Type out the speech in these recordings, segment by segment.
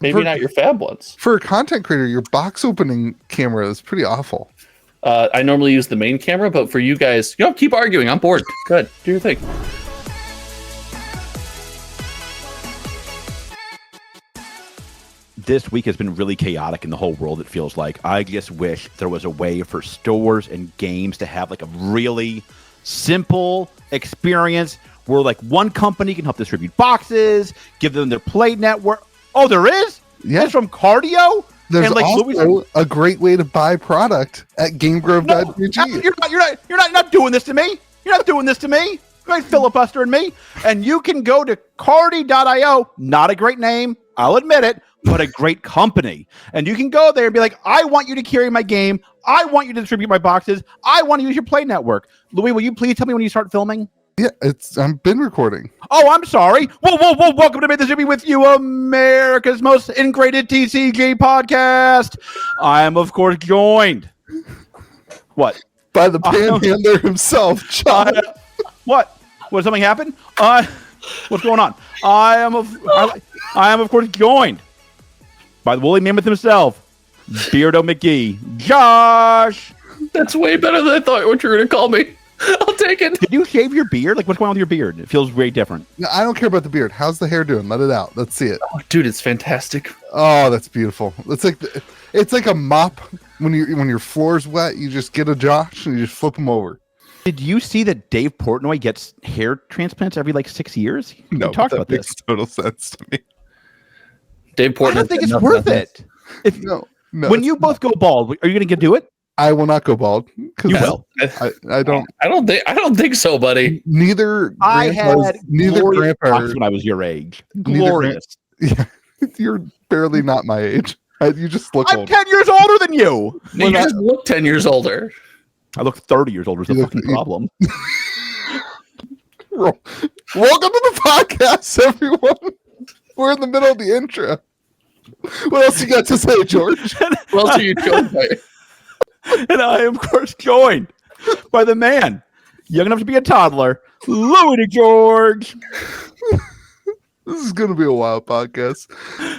Maybe not your fab ones. For a content creator, your box opening camera is pretty awful. I normally use the main camera, but for you guys, keep arguing. I'm bored. Good. Do your thing. This week has been really chaotic in the whole world, it feels like. I just wish there was a way for stores and games to have like a really simple experience where like one company can help distribute boxes, give them their play network. Oh, there is? Yeah. It's from Cardio? There's and like also a great way to buy product at GameGrove.tg. You're not doing this to me. You're not doing this to me. You're not filibustering me. And you can go to cardi.io. Not a great name, I'll admit it, but a great company. And you can go there and be like, I want you to carry my game. I want you to distribute my boxes. I want to use your play network. Louis, will you please tell me when you start filming? Yeah, I've been recording. Oh, I'm sorry. Whoa. Welcome to Make This Jimmy with You, America's most integrated TCG podcast. I am, of course, joined. What? By the panhandler himself, John. What? What, something happened? What's going on? I am, of course, joined by the woolly mammoth himself, Beardo McGee, Josh. That's way better than I thought what you were going to call me. I'll take it. Did you shave your beard? Like, what's going on with your beard? It feels very different. No, I don't care about the beard. How's the hair doing? Let it out. Let's see it. Oh, dude, it's fantastic. Oh, that's beautiful. It's like a mop when your floor's wet. You just get a Josh and you just flip them over. Did you see that Dave Portnoy gets hair transplants every like 6 years? No, we talked about makes this. Total sense to me. Dave Portnoy. I don't think it's worth it. No. When you both go bald, are you going to do it? I will not go bald. You will. I don't. I don't think so, buddy. Neither grandpa when I was your age. Glorious. Yeah, you're barely not my age. You just look. I'm old. 10 years older than you. You just look 10 years older. I look 30 years older. Is the fucking problem. Welcome to the podcast, everyone. We're in the middle of the intro. What else you got to say, George? What else are you joined by? And I am, of course, joined by the man, young enough to be a toddler, Louis George. This is going to be a wild podcast.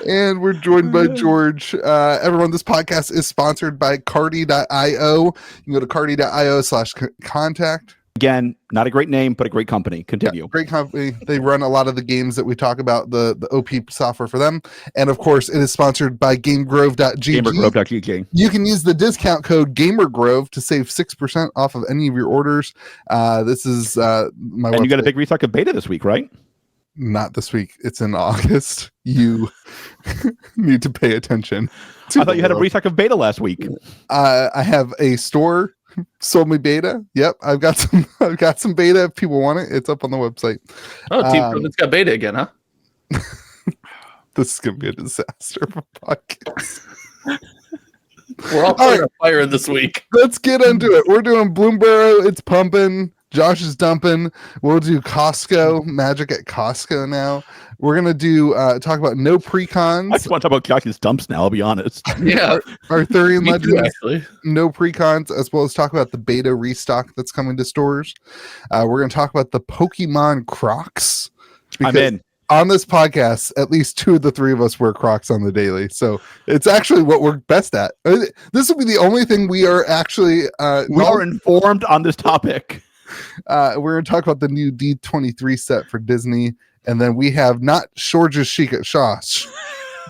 And we're joined by George. Everyone, this podcast is sponsored by cardi.io. You can go to cardi.io/contact. Again, not a great name, but a great company. Continue. Yeah, great company. They run a lot of the games that we talk about, the OP software for them. And of course, it is sponsored by GameGrove.gg. GamerGrove.gg. You can use the discount code GamerGrove to save 6% off of any of your orders. This is my And website. you got a big restock of beta this week, right? Not this week. It's in August. You need to pay attention. I thought you had a restock of beta last week. I have a store sold me beta. Yep, I've got some beta. If people want it, it's up on the website. Oh, Team Province got beta again, huh? This is gonna be a disaster of a podcast. We're all on fire this week. Let's get into it. We're doing Bloomburrow. It's pumping. Josh is dumping. We'll do Costco magic at Costco now. We're gonna do talk about no precons. I just want to talk about Josh's dumps now. I'll be honest. Yeah, Arthurian Me too, Legends. actually. No precons, as well as talk about the beta restock that's coming to stores. We're gonna talk about the Pokemon Crocs. I'm in. On this podcast, at least 2 of the 3 of us wear Crocs on the daily, so it's actually what we're best at. This will be the only thing we are actually we are informed on this topic. We're going to talk about the new D23 set for Disney, and then we have not George's Chic at Shosh,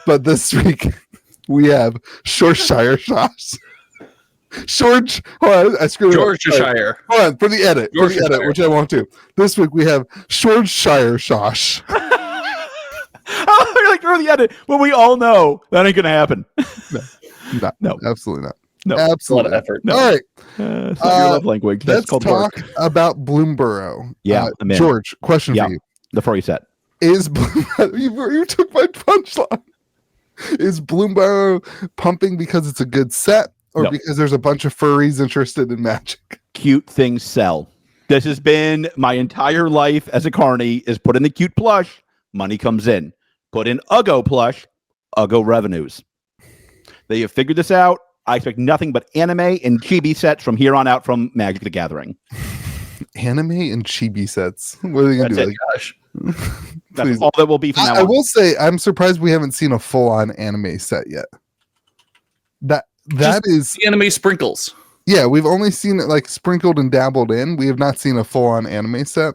but this week we have Shoreshire Shosh. George, hold on, I screwed up. Georgeshire. Hold on, for the edit, which I won't do. This week we have Shoreshire Shosh. Oh, you're like, through the edit. Well, we all know that ain't going to happen. No, absolutely not. No, absolutely. A lot of effort. No. All right. It's not your love language. That's Let's called talk work. about Bloomburrow. Yeah, I'm in. George, question for you. The furry set. Is you took my punchline. Is Bloomburrow pumping because it's a good set, or because there's a bunch of furries interested in magic? Cute things sell. This has been my entire life as a carny, is put in the cute plush, money comes in. Put in Uggo plush, Uggo revenues. They have figured this out. I expect nothing but anime and chibi sets from here on out from Magic the Gathering. Anime and chibi sets. What are they going to do? Gosh. That's Please. all that will be from now I on. will say I'm surprised we haven't seen a full-on anime set yet. That is The anime sprinkles. yeah, we've only seen it like sprinkled and dabbled in. We have not seen a full-on anime set.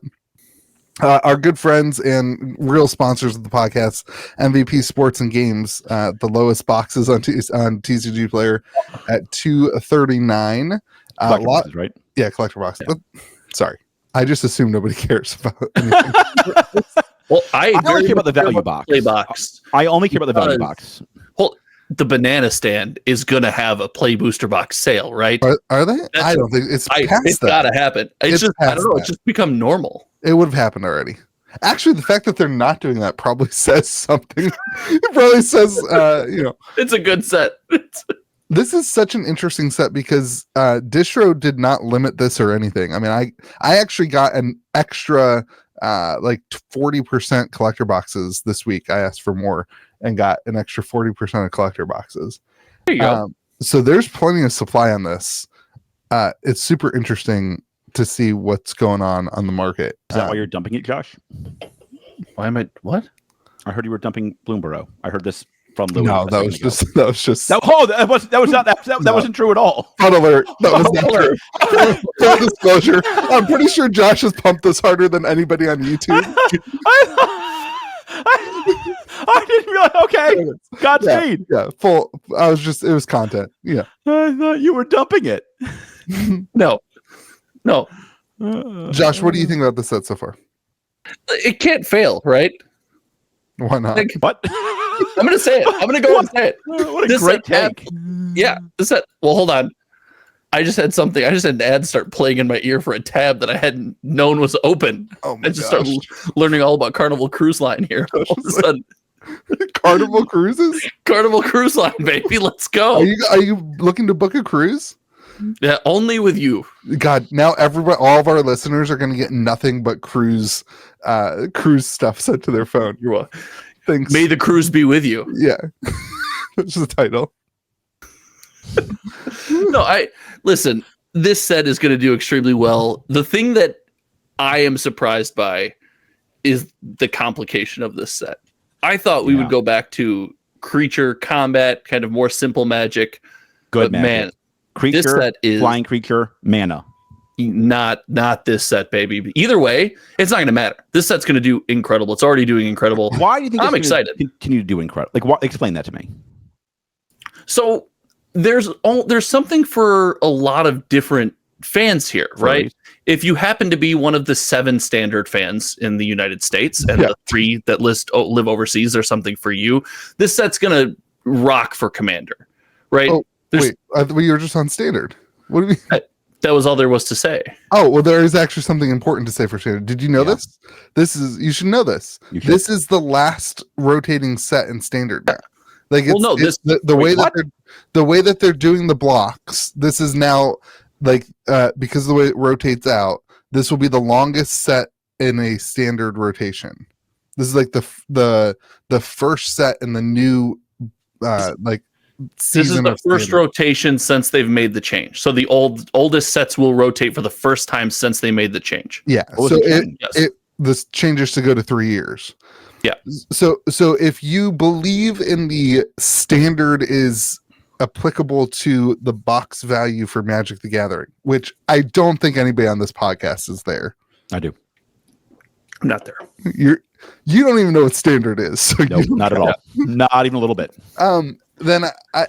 Our good friends and real sponsors of the podcast, MVP Sports and Games, the lowest boxes on TCG Player at $239. Collector boxes, right? Yeah, collector boxes. Yeah. Sorry, I just assume nobody cares about anything. Well, I only care about the value about box. Play box. I only care about the value box. Well, the banana stand is gonna have a play booster box sale, right? Are they? I don't think it's past It's that. gotta happen. It's just I past don't know. that. It's just become normal. It would have happened already. Actually, the fact that they're not doing that probably says something. It probably says, It's a good set. this is such an interesting set because Distro did not limit this or anything. I mean, I actually got an extra like 40% collector boxes this week. I asked for more and got an extra 40% of collector boxes. There you go. So there's plenty of supply on this. It's super interesting to see what's going on the market. Is that why you're dumping it, Josh? Why am I? What? I heard you were dumping Bloomburrow. I heard this from Louis. No, that was just that wasn't true at all. Fun alert. That was not true. Full disclosure. I'm pretty sure Josh has pumped this harder than anybody on YouTube. I didn't realize. Okay, Godspeed. Yeah, full. It was content. Yeah. I thought you were dumping it. No. Josh, what do you think about the set so far? It can't fail, right? Why not? Like, What? I'm gonna say it. I'm gonna go and say it. What a This great set- take. Yeah. This set. Well, hold on. I just had an ad start playing in my ear for a tab that I hadn't known was open. Oh my I just gosh. started learning all about Carnival Cruise Line here. All of a sudden, Carnival Cruises? Carnival Cruise Line, baby. Let's go. Are you looking to book a cruise? Yeah, only with you. God, now all of our listeners are going to get nothing but cruise stuff sent to their phone. You're welcome. Thanks. May the cruise be with you. Yeah. That's the title. No, listen, this set is going to do extremely well. The thing that I am surprised by is the complication of this set. I thought we would go back to creature combat, kind of more simple magic. Good but magic. Man, Creature, this set is flying creature, mana. not this set, baby. But either way, it's not going to matter. This set's going to do incredible. It's already doing incredible. Why do you think I'm it's gonna excited. Continue to do incredible. Like, what? Explain that to me. So there's something for a lot of different fans here, right? If you happen to be one of the 7 standard fans in the United States and the 3 that live overseas, there's something for you. This set's gonna rock for Commander, right? Oh, wait, I thought you were just on standard. What do we? That was all there was to say. Oh, well, there is actually something important to say for standard. Did you know this? You should know this. This is the last rotating set in standard now. Like, the way that they're doing the blocks. This is now like because of the way it rotates out. This will be the longest set in a standard rotation. This is like the first set in the new like. This is the first rotation since they've made the change. So the oldest sets will rotate for the first time since they made the change. Yeah. So this changes to go to 3 years. Yeah. So if you believe in the standard is applicable to the box value for Magic the Gathering, which I don't think anybody on this podcast is there. I do. I'm not there. You don't even know what standard is. So nope, not at all. Not even a little bit. Then I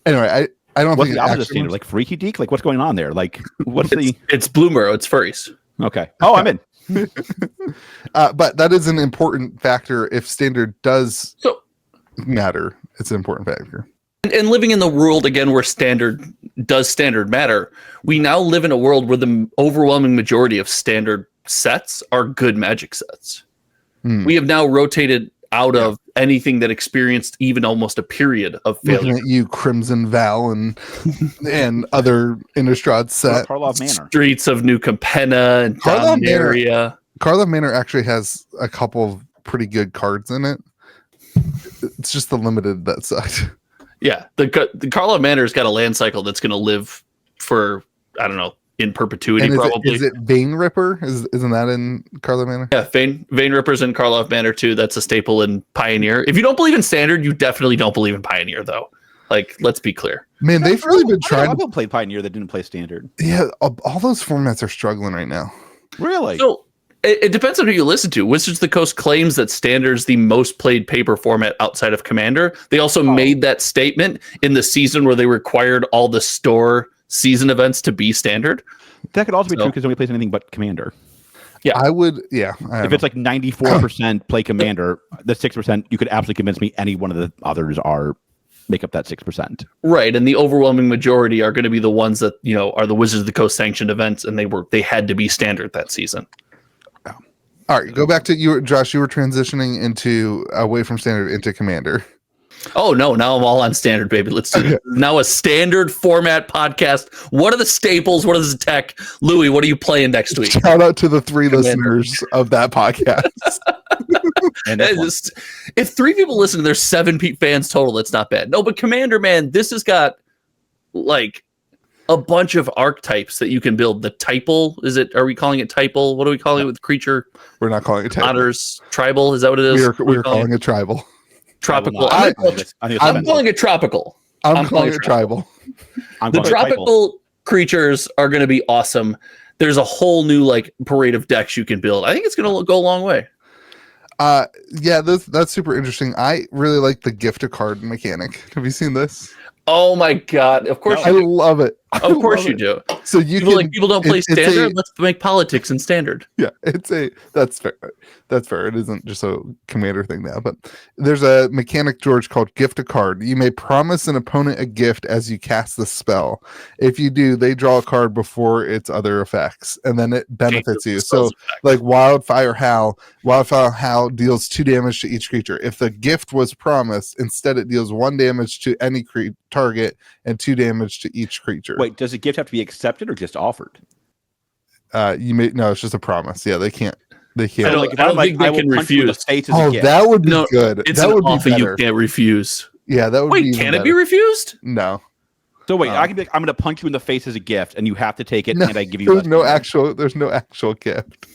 anyway, I don't what's think the opposite standard, like Freaky Deek? Like, what's going on there? Like, what's it's Bloomburrow, it's furries. Okay. Oh, I'm in. But that is an important factor. If standard does matter, it's an important factor. And living in the world again where standard matter, we now live in a world where the overwhelming majority of standard sets are good Magic sets. We have now rotated out of anything that experienced even almost a period of failure. Looking at you, Crimson Val and other Innistrad set. Karlov Manor. Streets of New Capenna and Dominaria. Karlov Manor actually has a couple of pretty good cards in it. It's just the limited that sucked. Yeah, the Karlov Manor's got a land cycle that's going to live for, I don't know, in perpetuity. And Probably is it Vein Ripper? Isn't that in Carlo Manor? Yeah, Vein Rippers in Karlov Manor too. That's a staple in Pioneer. If you don't believe in Standard, you definitely don't believe in Pioneer, though. Like, let's be clear. Man, they've really been trying. People played Pioneer that didn't play Standard. Yeah, all those formats are struggling right now. Really? So it depends on who you listen to. Wizards of the Coast claims that Standard is the most played paper format outside of Commander. They also made that statement in the season where they required all the store season events to be Standard. That could also be true because nobody plays anything but Commander. Yeah, I would. Yeah, if it's like 94% play Commander, the 6% you could absolutely convince me any one of the others make up that 6%. Right, and the overwhelming majority are going to be the ones that are the Wizards of the Coast sanctioned events, and they had to be Standard that season. All right, go back to you, Josh. You were transitioning away from Standard into Commander. Oh no! Now I'm all on Standard, baby. Let's do it. Now a Standard format podcast. What are the staples? What is the tech? Louis, what are you playing next week? Shout out to the 3 listeners of that podcast. And if 3 people listen, there's 7 fans total. That's not bad. No, but Commander, man, this has got like a bunch of archetypes that you can build. The typal, are we calling it typal? What are we calling it with creature? We're not calling it typal. Otters, tribal. Is that what it is? We're calling it tribal. Tropical. I'm calling it tropical. I'm calling it tribal. The tropical creatures are going to be awesome. There's a whole new parade of decks you can build. I think it's going to go a long way. Yeah, that's super interesting. I really like the gift a card mechanic. Have you seen this? Oh my god! Of course, I love it. Of course you do. So people don't play Standard. Let's make politics in Standard. Yeah, that's fair. That's fair. It isn't just a Commander thing now, but there's a mechanic, George, called gift a card. You may promise an opponent a gift as you cast the spell. If you do, they draw a card before its other effects, and then it benefits you. So, like Wildfire Howl deals 2 damage to each creature. If the gift was promised, instead it deals 1 damage to any target and 2 damage to each creature. Wait, does a gift have to be accepted or just offered? It's just a promise. Yeah, they can't. I don't think they can refuse. That would be good. It's that an would offer be you can't refuse. Yeah, that would be. Wait, can it be refused? No. So wait, I can be I'm going to punch you in the face as a gift, and you have to take it, and I give you. There's no actual gift.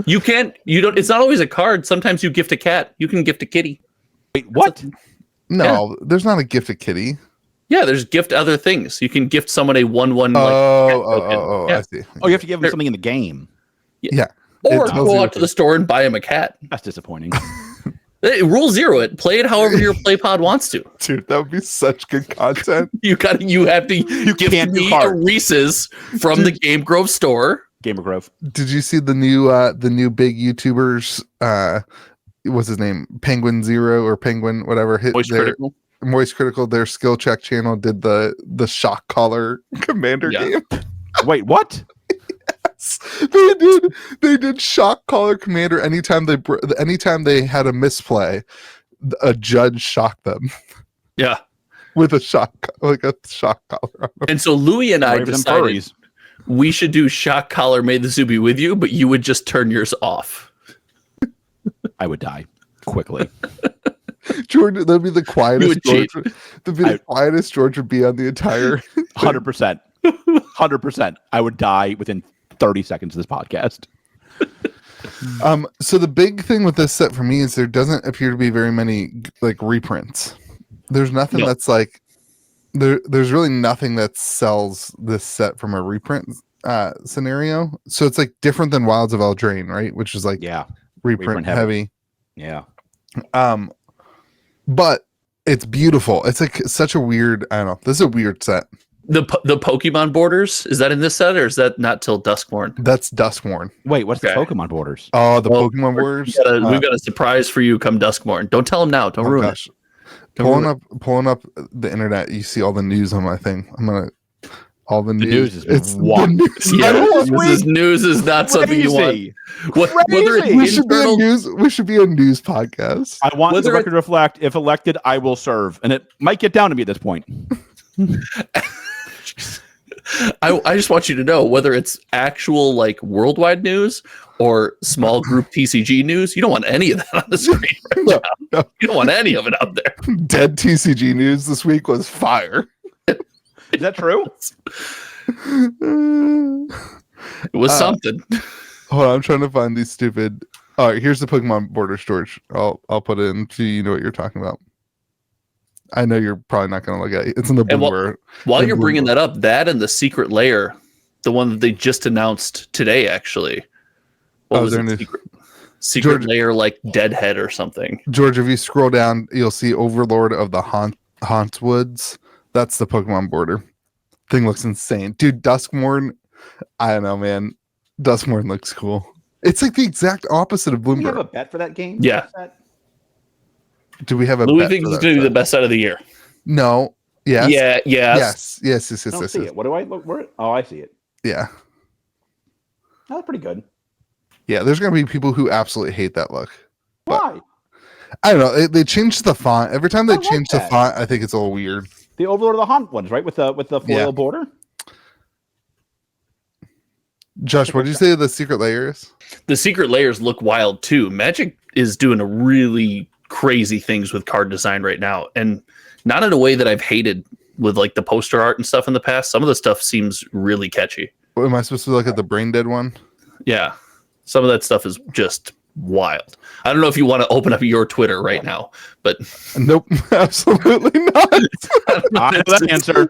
You can't. You don't. It's not always a card. Sometimes you gift a cat. You can gift a kitty. Wait, what? There's not a gift a kitty. Yeah, there's gift other things. You can gift someone a 1/1. I see. Oh, you have to give them something in the game. Yeah. Or go out to the store and buy him a cat. That's disappointing. Rule 0 it. Play it however your play pod wants to. Dude, that would be such good content. You have to gift me a Reese's from the Game Grove store. Gamer Grove. Did you see the new big YouTubers? What's his name? Penguin Zero or Penguin whatever. Moist Critical, their skill check channel did the shock collar Commander game. Wait, what? Yes, they did shock collar Commander anytime they had a misplay, a judge shocked them. Yeah, with a shock collar on them. And so Louis and I decided we should do shock collar. May the zoo be with you, but you would just turn yours off. I would die quickly. Jordan, that'd be the quietest. The quietest George would be on the entire 100%. 100%. I would die within 30 seconds of this podcast. So the big thing with this set for me is there doesn't appear to be very many reprints. There's nothing that's there's really nothing that sells this set from a reprint scenario. So it's different than Wilds of Eldraine, right? Which is reprint heavy. Yeah. But it's beautiful. It's such a weird, I don't know. This is a weird set. The Pokemon borders, is that in this set or is that not till Duskborn? That's Duskborn. Wait, what's the Pokemon borders? Oh, Pokemon borders. We've got a surprise for you come Duskborn. Don't tell them now. Don't ruin it. Pulling up the internet, you see all the news on my thing. All the news. Is one. News is not something you want. We should be a news podcast. I want the record to reflect, if elected, I will serve. And it might get down to me at this point. I just want you to know whether it's actual worldwide news or small group TCG news. You don't want any of that on the screen right now. No. You don't want any of it out there. Dead TCG news this week was fire. Is that true? It was something. Hold on, I'm trying to find these stupid. All right, here's the Pokemon border storage. I'll put it in so you know what you're talking about. I know you're probably not going to look at it. It's in the Bloomburrow. While you're bringing that up, that and the secret layer, the one that they just announced today, actually. What was it? Secret layer, like Deadhead or something. George, if you scroll down, you'll see Overlord of the Hauntswoods. That's the Pokemon border. Thing looks insane. Dude, Duskmorn, I don't know, man. Duskmorn looks cool. It's like the exact opposite of Bloomburrow. Do you have a bet for that game? Yeah. Do we have a Louis bet thinks it's going to be the best set of the year. No. Yes. Yeah. Yes. Yes. I don't see it. What do I look? Where? Oh, I see it. Yeah. Oh, that's pretty good. Yeah, there's going to be people who absolutely hate that look. Why? I don't know. They changed the font. Every time they change the font, I think it's a little weird. The Overlord of the Haunt ones, right? With the foil border. Josh, what did you say the secret layers? The secret layers look wild too. Magic is doing a really crazy things with card design right now, and not in a way that I've hated with like the poster art and stuff in the past. Some of the stuff seems really catchy. Am I supposed to look at the Brain Dead one? Yeah. Some of that stuff is just wild. I don't know if you want to open up your Twitter right now, but nope, absolutely not. I know that answer.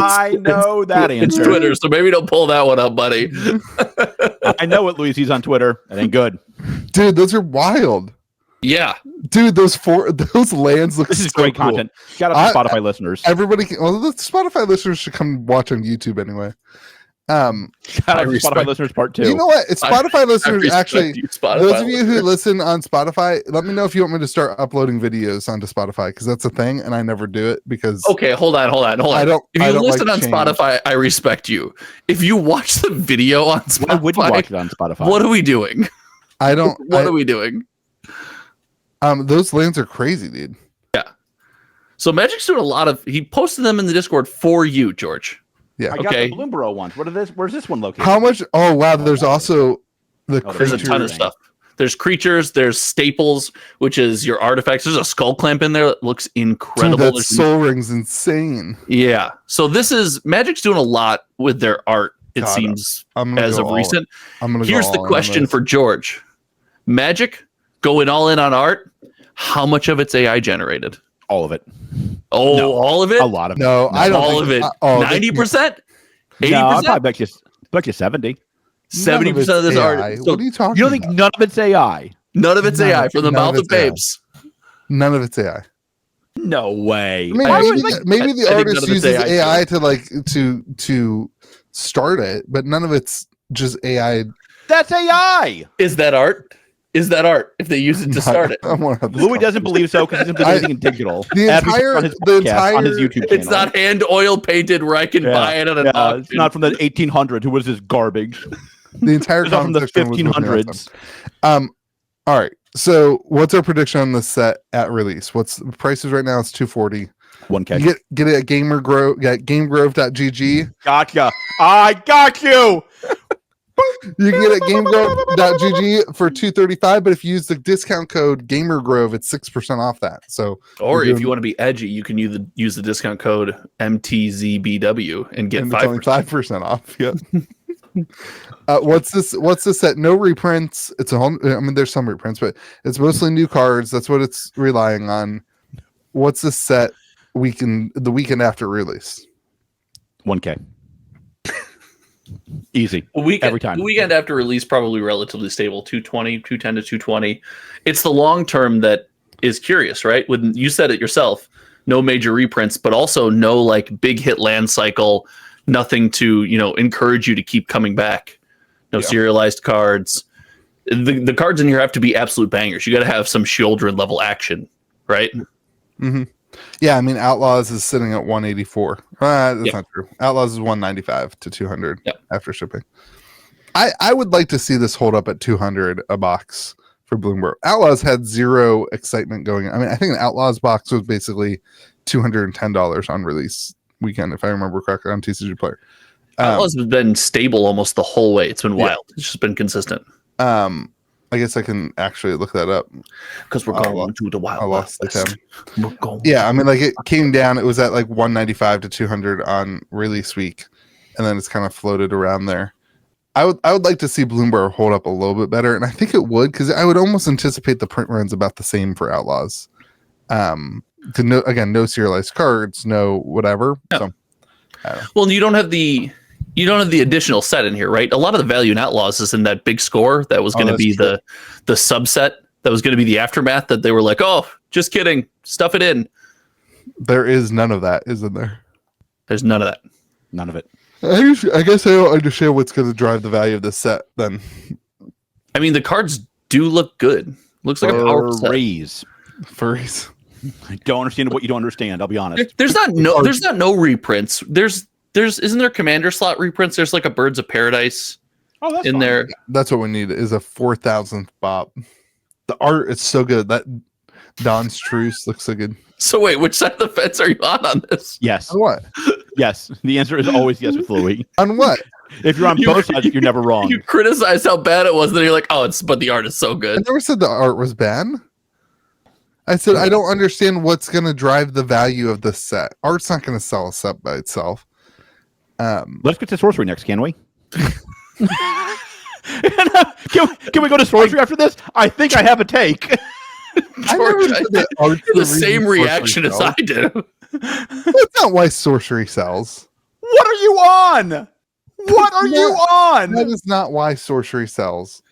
I know that answer. It's Twitter, so maybe don't pull that one up, buddy. I know what Louis sees on Twitter. It ain't good. Dude, those are wild. Yeah. Dude, those lands look This is so great cool. content. Shout out to Spotify listeners. Everybody the Spotify listeners should come watch on YouTube anyway. Shout out to Spotify listeners part 2. You know what? It's Spotify listeners actually. Those of you who listeners. listen on Spotify, let me know if you want me to start uploading videos onto Spotify, because that's a thing, and I never do it because. Okay, hold on. If you listen on Spotify, I respect you. If you watch the video on Spotify, why would you watch it on Spotify? What are we doing? What are we doing? Those lands are crazy, dude. Yeah. So Magic's doing a lot of. He posted them in the Discord for you, George. Yeah. I got the Bloomburrow ones. What are this? Where's this one located? How much? Oh wow! There's also the there's a ton of stuff. There's creatures. There's staples, which is your artifacts. There's a skull clamp in there that looks incredible. Dude, that Soul Ring's insane. Yeah. So this is Magic's doing a lot with their art. It seems as of recent. Here's the question for George: Magic going all in on art. How much of it's AI generated? All of it. Oh, no, all of it? A lot of it. No, I don't. All of it. 90%? 80%? No, I'd bet you 70. 70% of this art. So what are you talking about? You don't think none of it's AI? None of it's AI from the mouth of babes. None of it's AI. No way. I mean, maybe the artist uses AI to start it, but none of it's just AI. That's AI. Is that art? Is that art if they use it to start it? Louis doesn't believe so because he's been anything in digital. The entire on his YouTube channel. It's not hand oil painted where I can buy it at an auction. It's not from the 1800s. Who was this garbage? The entire it's not from the 1500s. All right. So what's our prediction on the set at release? What's the prices right now? It's $240. $1K. You get it at GameGrove.gg. Gotcha. I got you. You can get it at GameGrove.gg for $235, but if you use the discount code GamerGrove, it's 6% off that. So, or if you want to be edgy, you can use the discount code MTZBW and get 5% off. Yeah. What's this set? No reprints. It's a whole. I mean, there's some reprints, but it's mostly new cards. That's what it's relying on. What's this set? The weekend after release. $1K. Easy. Every time. The weekend after release, probably relatively stable. 210 to 220. It's the long term that is curious, right? When you said it yourself, no major reprints, but also no like big hit land cycle, nothing to, encourage you to keep coming back. No serialized cards. The cards in here have to be absolute bangers. You got to have some Shieldred level action, right? Mm-hmm. Yeah, I mean, Outlaws is sitting at 184. That's not true. Outlaws is 195 to 200 after shipping. I would like to see this hold up at 200 a box for Bloomburrow. Outlaws had zero excitement going. I mean, I think an Outlaws box was basically $210 on release weekend, if I remember correctly, on TCG Player. Outlaws has been stable almost the whole way. It's been wild. It's just been consistent. I guess I can actually look that up because we're going to the Wild West. Yeah, I mean, like it came down. It was at like 195 to 200 on release week. and then it's kind of floated around there. I would like to see Bloomburrow hold up a little bit better, and I think it would, because I would almost anticipate the print runs about the same for Outlaws. No serialized cards, no whatever. Yeah. So, well, you don't have the additional set in here, right? A lot of the value in Outlaws is in that big score that was going to be true. the subset that was going to be the aftermath that they were like, oh, just kidding, stuff it in. there is none of that, isn't there? There's none of that. None of it. I guess I don't understand what's going to drive the value of this set then. I mean, the cards do look good. Looks like a powerful set. Furries. I don't understand what you don't understand. I'll be honest. There's not no reprints. There's isn't there commander slot reprints? There's like a Birds of Paradise That's in fine. there. That's what we need is a 4,000th Bop. The art is so good. That Don's Truce looks so good. So wait, which side of the fence are you on this? Yes. On what? Yes. The answer is always yes with Louis. On what? If you're on both sides, you're never wrong. You criticize how bad it was, then you're like, oh, but the art is so I good. never said the art was bad. I said I don't understand what's going to drive the value of this set. Art's not going to sell a set by itself. Let's get to sorcery next, can we? Can we go to sorcery after this? I think I have a take. George, the same reaction as I do. That's not why sorcery sells. What are you on? What are you on? That is not why sorcery sells.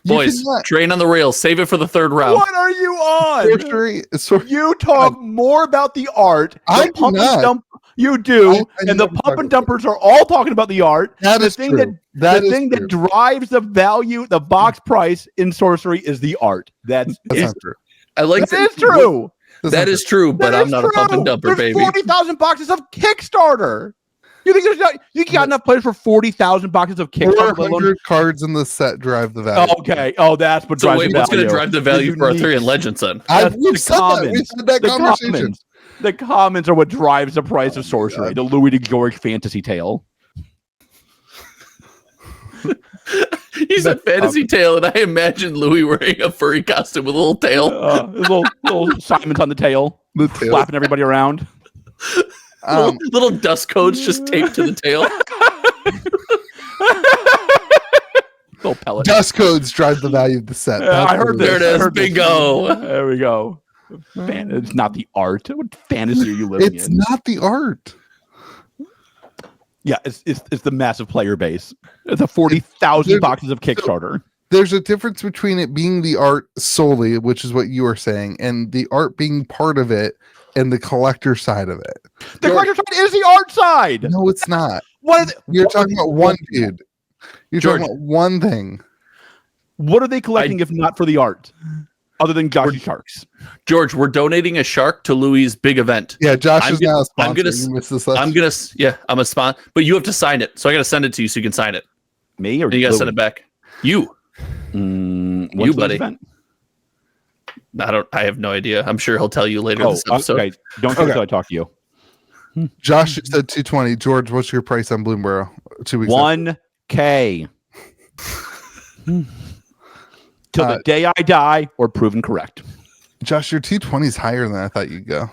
Boys, train on the rails. Save it for the third round. What are you on? Sorcery. You talk more about the art. I do not. You do, I and the pump and dumpers are all talking about the art. That the is thing true. that drives the value, the box price in sorcery is the art. That's not true. I like that. Is true. That is true, but I'm not a pump and dumper, there's baby. 40,000 boxes of Kickstarter. You think you got enough players for 40,000 boxes of Kickstarter? 400 cards in the set drive the value. Okay. Oh, that's what drives the value. What's going to drive the value for Arthurian Legends then? We've said that conversation. The commons are what drives the price of sorcery. The Louis de Georg fantasy tale. He's a fantasy tale, and I imagine Louis wearing a furry costume with a little tail. Little Simon's on the tail, flapping everybody around. Little dust coats just taped to the tail. Little pellet. Dust codes drive the value of the set. I heard this. There it is. Bingo. There we go. It's not the art. What fantasy are you living in? It's not the art. Yeah, it's the massive player base. It's a 40,000 boxes of Kickstarter. There's a difference between it being the art solely, which is what you are saying, and the art being part of it and the collector side of it. The collector side is the art side. No, it's not. You're talking about one dude. You're talking about one thing. What are they collecting if not for the art? Other than Josh's sharks. George, we're donating a shark to Louis' big event. Yeah, Josh is now a sponsor. I'm a sponsor, but you have to sign it. So I got to send it to you so you can sign it. Me or you got to send it back? You. You, buddy. I have no idea. I'm sure he'll tell you later this episode. Okay. Don't tell until I talk to you. Josh said 220. George, what's your price on Bloomburrow? 2 weeks. $1K. Till the day I die or proven correct. Josh, your 220 is higher than I thought you'd go.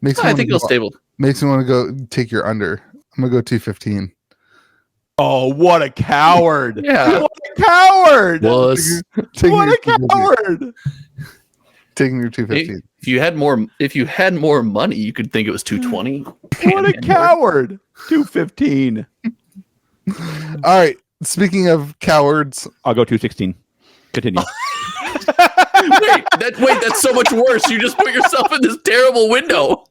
I think it'll stable. Makes me want to go take your under. I'm gonna go 215. Oh, what a coward! Yeah, what a coward! What a coward! Taking your 215. If you had more money, you could think it was 220. What a coward! 215. All right. Speaking of cowards, I'll go 216. Continue. Wait, that's so much worse. You just put yourself in this terrible window.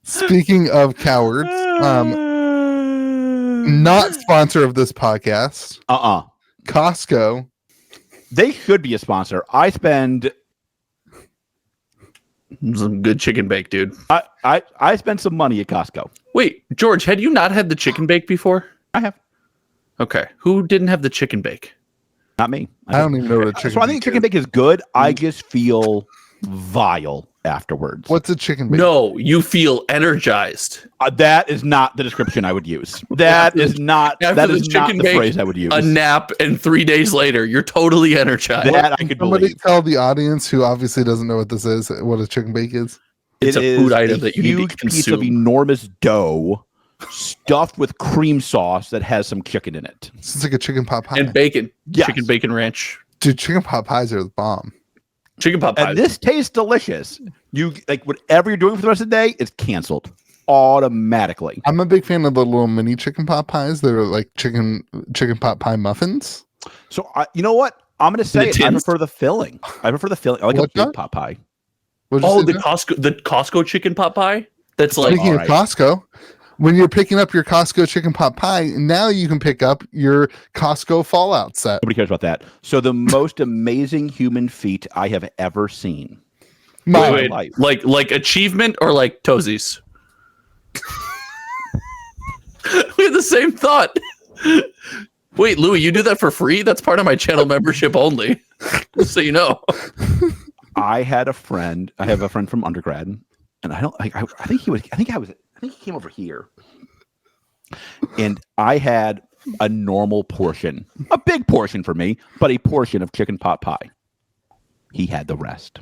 Speaking of cowards, not sponsor of this podcast. Costco. They should be a sponsor. I spend some good chicken bake, dude. I spent some money at Costco. Wait, George, had you not had the chicken bake before? I have. Okay. Who didn't have the chicken bake? Not me. I don't even know what a chicken bake is. So I think chicken bake is good. I just feel vile afterwards. What's a chicken bake? No, you feel energized. That is not the description I would use. That is not the phrase I would use. A nap, and 3 days later, you're totally energized. That I could Somebody believe. tell the audience who obviously doesn't know what this is, what a chicken bake is. It's a food item that you need to consume. Piece of enormous dough stuffed with cream sauce that has some chicken in it. It's like a chicken pot pie. And bacon. Yes. Chicken bacon ranch. Dude, chicken pot pies are the bomb. Chicken pot pie. And this tastes delicious. You like whatever you're doing for the rest of the day, it's canceled automatically. I'm a big fan of the little mini chicken pot pies that are like chicken pot pie muffins. So you know what? I'm going to say I prefer the filling. I prefer the filling. I like a big pot pie. Oh, the Costco chicken pot pie? That's like speaking of Costco, when you're picking up your Costco chicken pot pie, now you can pick up your Costco Fallout set. Nobody cares about that. So the most amazing human feat I have ever seen. Wait, like achievement or like toesies? We had the same thought. Wait, Louis, you do that for free? That's part of my channel membership only. Just so you know. I have a friend from undergrad, and I think he came over here. And I had a normal portion, a big portion for me, but a portion of chicken pot pie. He had the rest.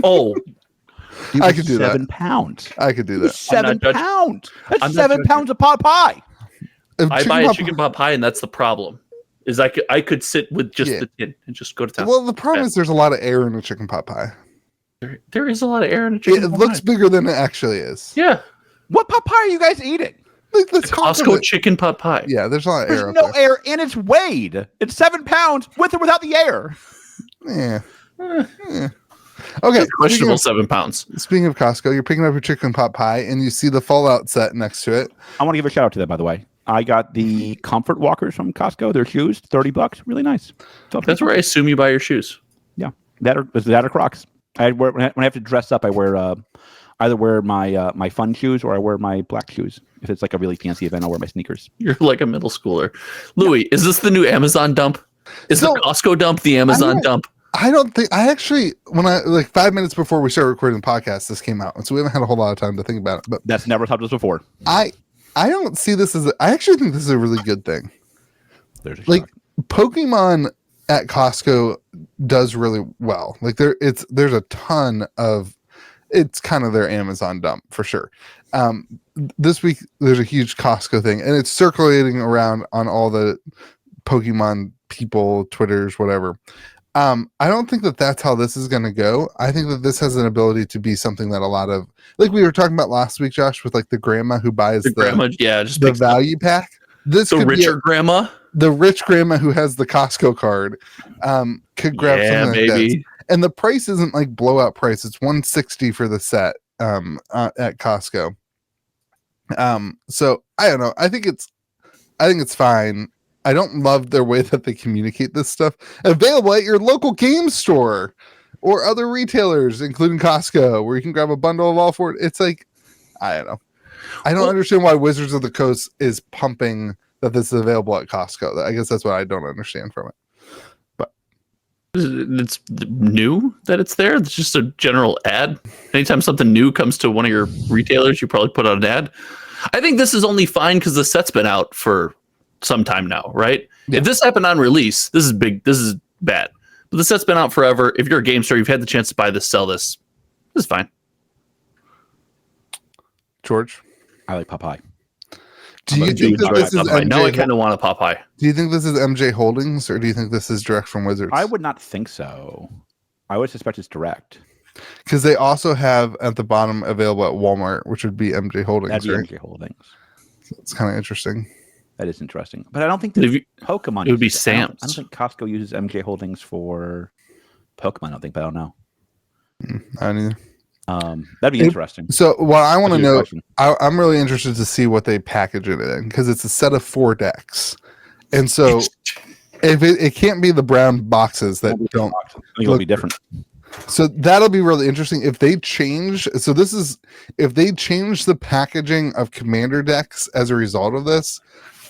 Oh, I could do that. 7 pounds. I could do that. 7 pounds. That's 7 pounds of pot pie. I buy a chicken pot pie, and that's the problem. Is I could sit with just the tin and just go to town. Well, the problem is there's a lot of air in a chicken pot pie. There is a lot of air in a chicken pot pie. It looks bigger than it actually is. Yeah. What pot pie are you guys eating? Like the Costco chicken pot pie. Yeah, there's a lot of air. There's no air, and it's weighed. It's 7 pounds with or without the air. Yeah. Okay. Questionable 7 pounds. Speaking of Costco, you're picking up your chicken pot pie, and you see the Fallout set next to it. I want to give a shout out to them, by the way. I got the Comfort Walkers from Costco. Their shoes, $30, really nice. That's where I assume you buy your shoes. Yeah, that or Crocs. When I have to dress up, I wear either wear my fun shoes or I wear my black shoes. If it's like a really fancy event, I'll wear my sneakers. You're like a middle schooler. Louis, is this the new Amazon dump? Is the Costco dump the Amazon dump? I don't think I actually, when I 5 minutes before we started recording the podcast, this came out, and so we haven't had a whole lot of time to think about it. But that's never happened to us before. I don't see this as I actually think this is a really good thing. Like Pokemon at Costco does really well. Like there's a ton of, it's kind of their Amazon dump for sure. This week there's a huge Costco thing, and it's circulating around on all the Pokemon people, Twitters, whatever. I don't think that that's how this is going to go. I think that this has an ability to be something that a lot of, like we were talking about last week, Josh, with like the grandma who buys the value pack. This the richer grandma, the rich grandma who has the Costco card, could grab something like that. And the price isn't like blowout price. It's $160 for the set at Costco. So I don't know. I think it's fine. I don't love their way that they communicate this stuff. Available at your local game store or other retailers, including Costco, where you can grab a bundle of all four. It's like, I don't know. I don't understand why Wizards of the Coast is pumping that this is available at Costco. I guess that's what I don't understand from it. But it's new that it's there. It's just a general ad. Anytime something new comes to one of your retailers, you probably put out an ad. I think this is only fine because the set's been out for some time now, right? Yeah. If this happened on release, this is big. This is bad. But the set's been out forever. If you're a game store, you've had the chance to buy this, sell this. This is fine. George, I like Popeye. Do you think that this is MJ? Now I kind of want a Popeye. Do you think this is MJ Holdings, or do you think this is direct from Wizards? I would not think so. I would suspect it's direct. Because they also have at the bottom available at Walmart, which would be MJ Holdings. That'd be right? MJ Holdings. So it's kind of interesting. That is interesting, but I don't think that Pokemon. It would be Sam's. I don't think Costco uses MJ Holdings for Pokemon. I don't think, but I don't know. I don't either. That'd be interesting. So what I want to know, I'm really interested to see what they package it in, because it's a set of 4 decks, and so if it can't be the brown boxes that don't, I think it'll be different. So that'll be really interesting if they change. So if they change the packaging of Commander decks as a result of this,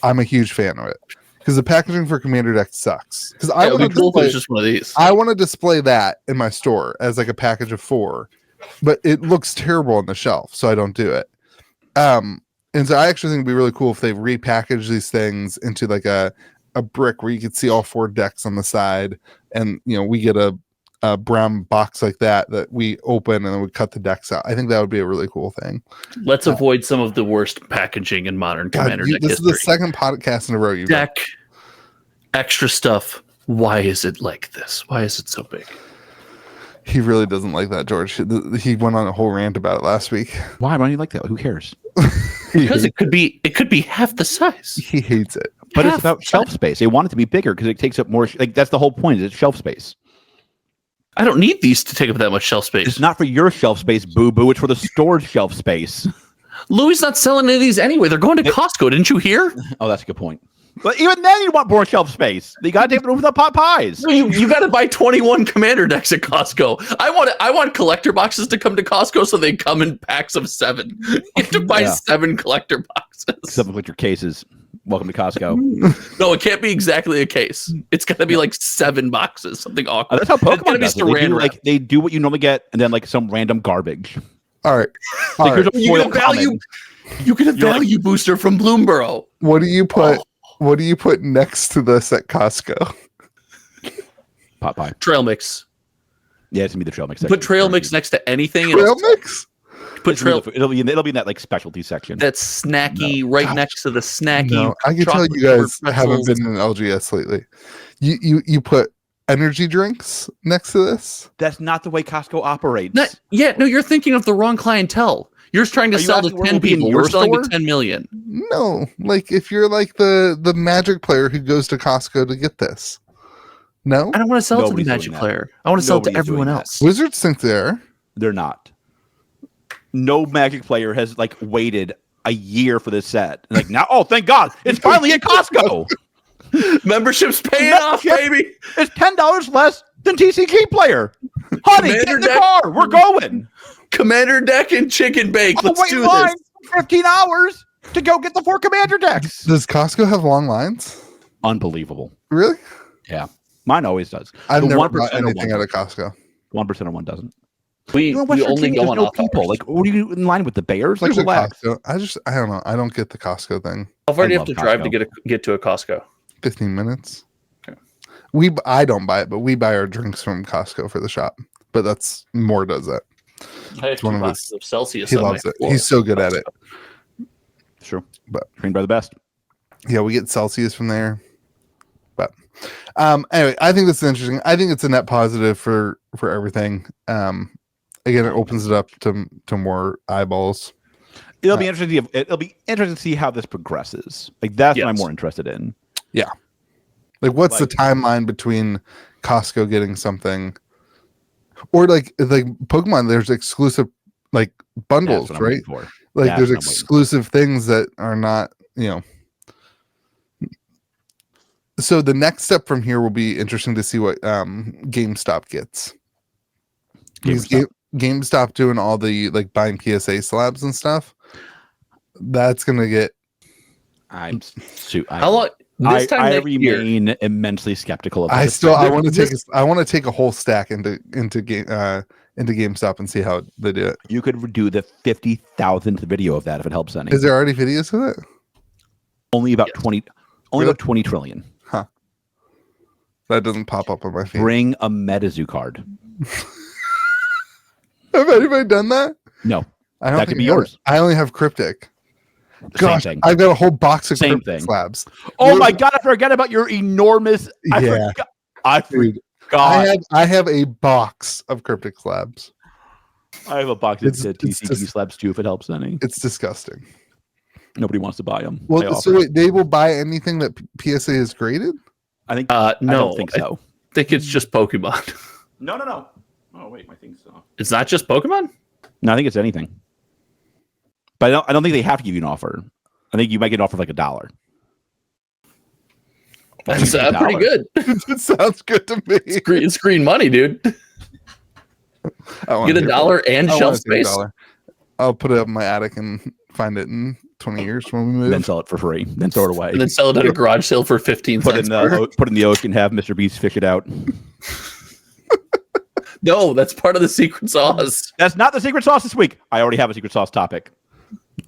I'm a huge fan of it, because the packaging for Commander decks sucks. Because I want to display just one of these. I want to display that in my store as like a package of 4, but it looks terrible on the shelf, so I don't do it. And so I actually think it'd be really cool if they repackage these things into like a brick where you could see all 4 decks on the side, and we get a brown box like that we open and then we cut the decks out. I think that would be a really cool thing. Let's avoid some of the worst packaging in modern Commander deck this history. is the second podcast in a row you've deck extra stuff. Why is it like this? Why is it so big? He really doesn't like that, George. He went on a whole rant about it last week. Why don't you like that? Who cares? Because it could be half the size. He hates it. But it's about shelf space. They want it to be bigger because it takes up more. Like that's the whole point. Is it's shelf space. I don't need these to take up that much shelf space. It's not for your shelf space, boo boo. It's for the store's shelf space. Louis not selling any of these anyway. They're going to Costco. Didn't you hear? Oh, that's a good point. But even then, you want more shelf space. You got to take it over the pot pies. You got to buy 21 Commander decks at Costco. I want collector boxes to come to Costco so they come in packs of 7. You have to buy 7 collector boxes. 7 collector cases. Welcome to Costco. No, it can't be exactly a case. It's got to be like 7 boxes, something awkward. That's how Pokemon does it. They do what you normally get, and then like some random garbage. All right. You get a value booster from Bloomburrow. What do you put? What do you put next to this at Costco? Pot pie. Trail mix. Yeah, it's gonna be the trail mix. Put trail mix next to anything. Trail mix. Put trail. It'll be in that like specialty section. That's snacky next to the snacky. No, I can tell you guys haven't been in LGS lately. You put energy drinks next to this. That's not the way Costco operates. No, you're thinking of the wrong clientele. You're trying to sell to 10 people. We're selling to 10 million. No, like if you're like the Magic player who goes to Costco to get this. No, I don't want to sell it to the Magic player. I want to sell it to everyone else. Wizards think they're not. No Magic player has like waited a year for this set. Like now, oh thank God, it's finally at Costco. Membership's paying off, baby. It's $10 less than TCG player. Honey, get in the car. We're going. Commander deck and chicken bake. Let's do this. 15 hours to go get the 4 Commander decks. Does Costco have long lines? Unbelievable. Really? Yeah. Mine always does. I've never bought anything out of Costco. 1% or 1 doesn't. We only go on people. Like, what are you in line with the Bears? Like, relax. I don't know. I don't get the Costco thing. How far do you have to drive to get to a Costco? 15 minutes. Okay. I don't buy it, but we buy our drinks from Costco for the shop. But that's more does that. I have 2 boxes of Celsius. He loves it. He's so good at it. Sure. But trained by the best. Yeah, we get Celsius from there. But anyway, I think this is interesting. I think it's a net positive for everything. Again, it opens it up to more eyeballs. It'll be interesting. It'll be interesting to see how this progresses. Like that's what I'm more interested in. Yeah. Like, what's the timeline between Costco getting something, or like Pokemon? There's exclusive like bundles, right? Like there's exclusive things that are not, So the next step from here will be interesting to see what GameStop gets. GameStop doing all the like buying PSA slabs and stuff. That's gonna get. How long? This time I remain immensely skeptical of it. I want to take a whole stack into GameStop and see how they do it. You could do the 50,000th video of that if it helps any. Is there already videos of it? Only about 20. Only about 20 trillion. Huh. That doesn't pop up on my feed. Bring a MetaZoo card. Have anybody done that? No. That could be yours. I only have Cryptic. Gosh, same thing. I've got a whole box of Cryptic slabs. Oh my God, I forgot about your enormous. I forgot. I have a box of Cryptic slabs. I have a box of TCG slabs too, if it helps any. It's disgusting. Nobody wants to buy them. Well, so wait, they will buy anything that PSA is graded? I think no. I don't think so. I think it's just Pokemon. No. Oh wait, my thing's off. It's not just Pokemon? No, I think it's anything. But I don't think they have to give you an offer. I think you might get an offer of like $1. That's pretty good. It sounds good to me. It's green money, dude. Get $1 and shelf space. I'll put it up in my attic and find it in 20 years when we move. Then sell it for free. Then throw it away. And then sell it at a garage sale for 15 cents. Put in the ocean, have Mr. Beast fish it out. No, that's part of the secret sauce. That's not the secret sauce this week. I already have a secret sauce topic.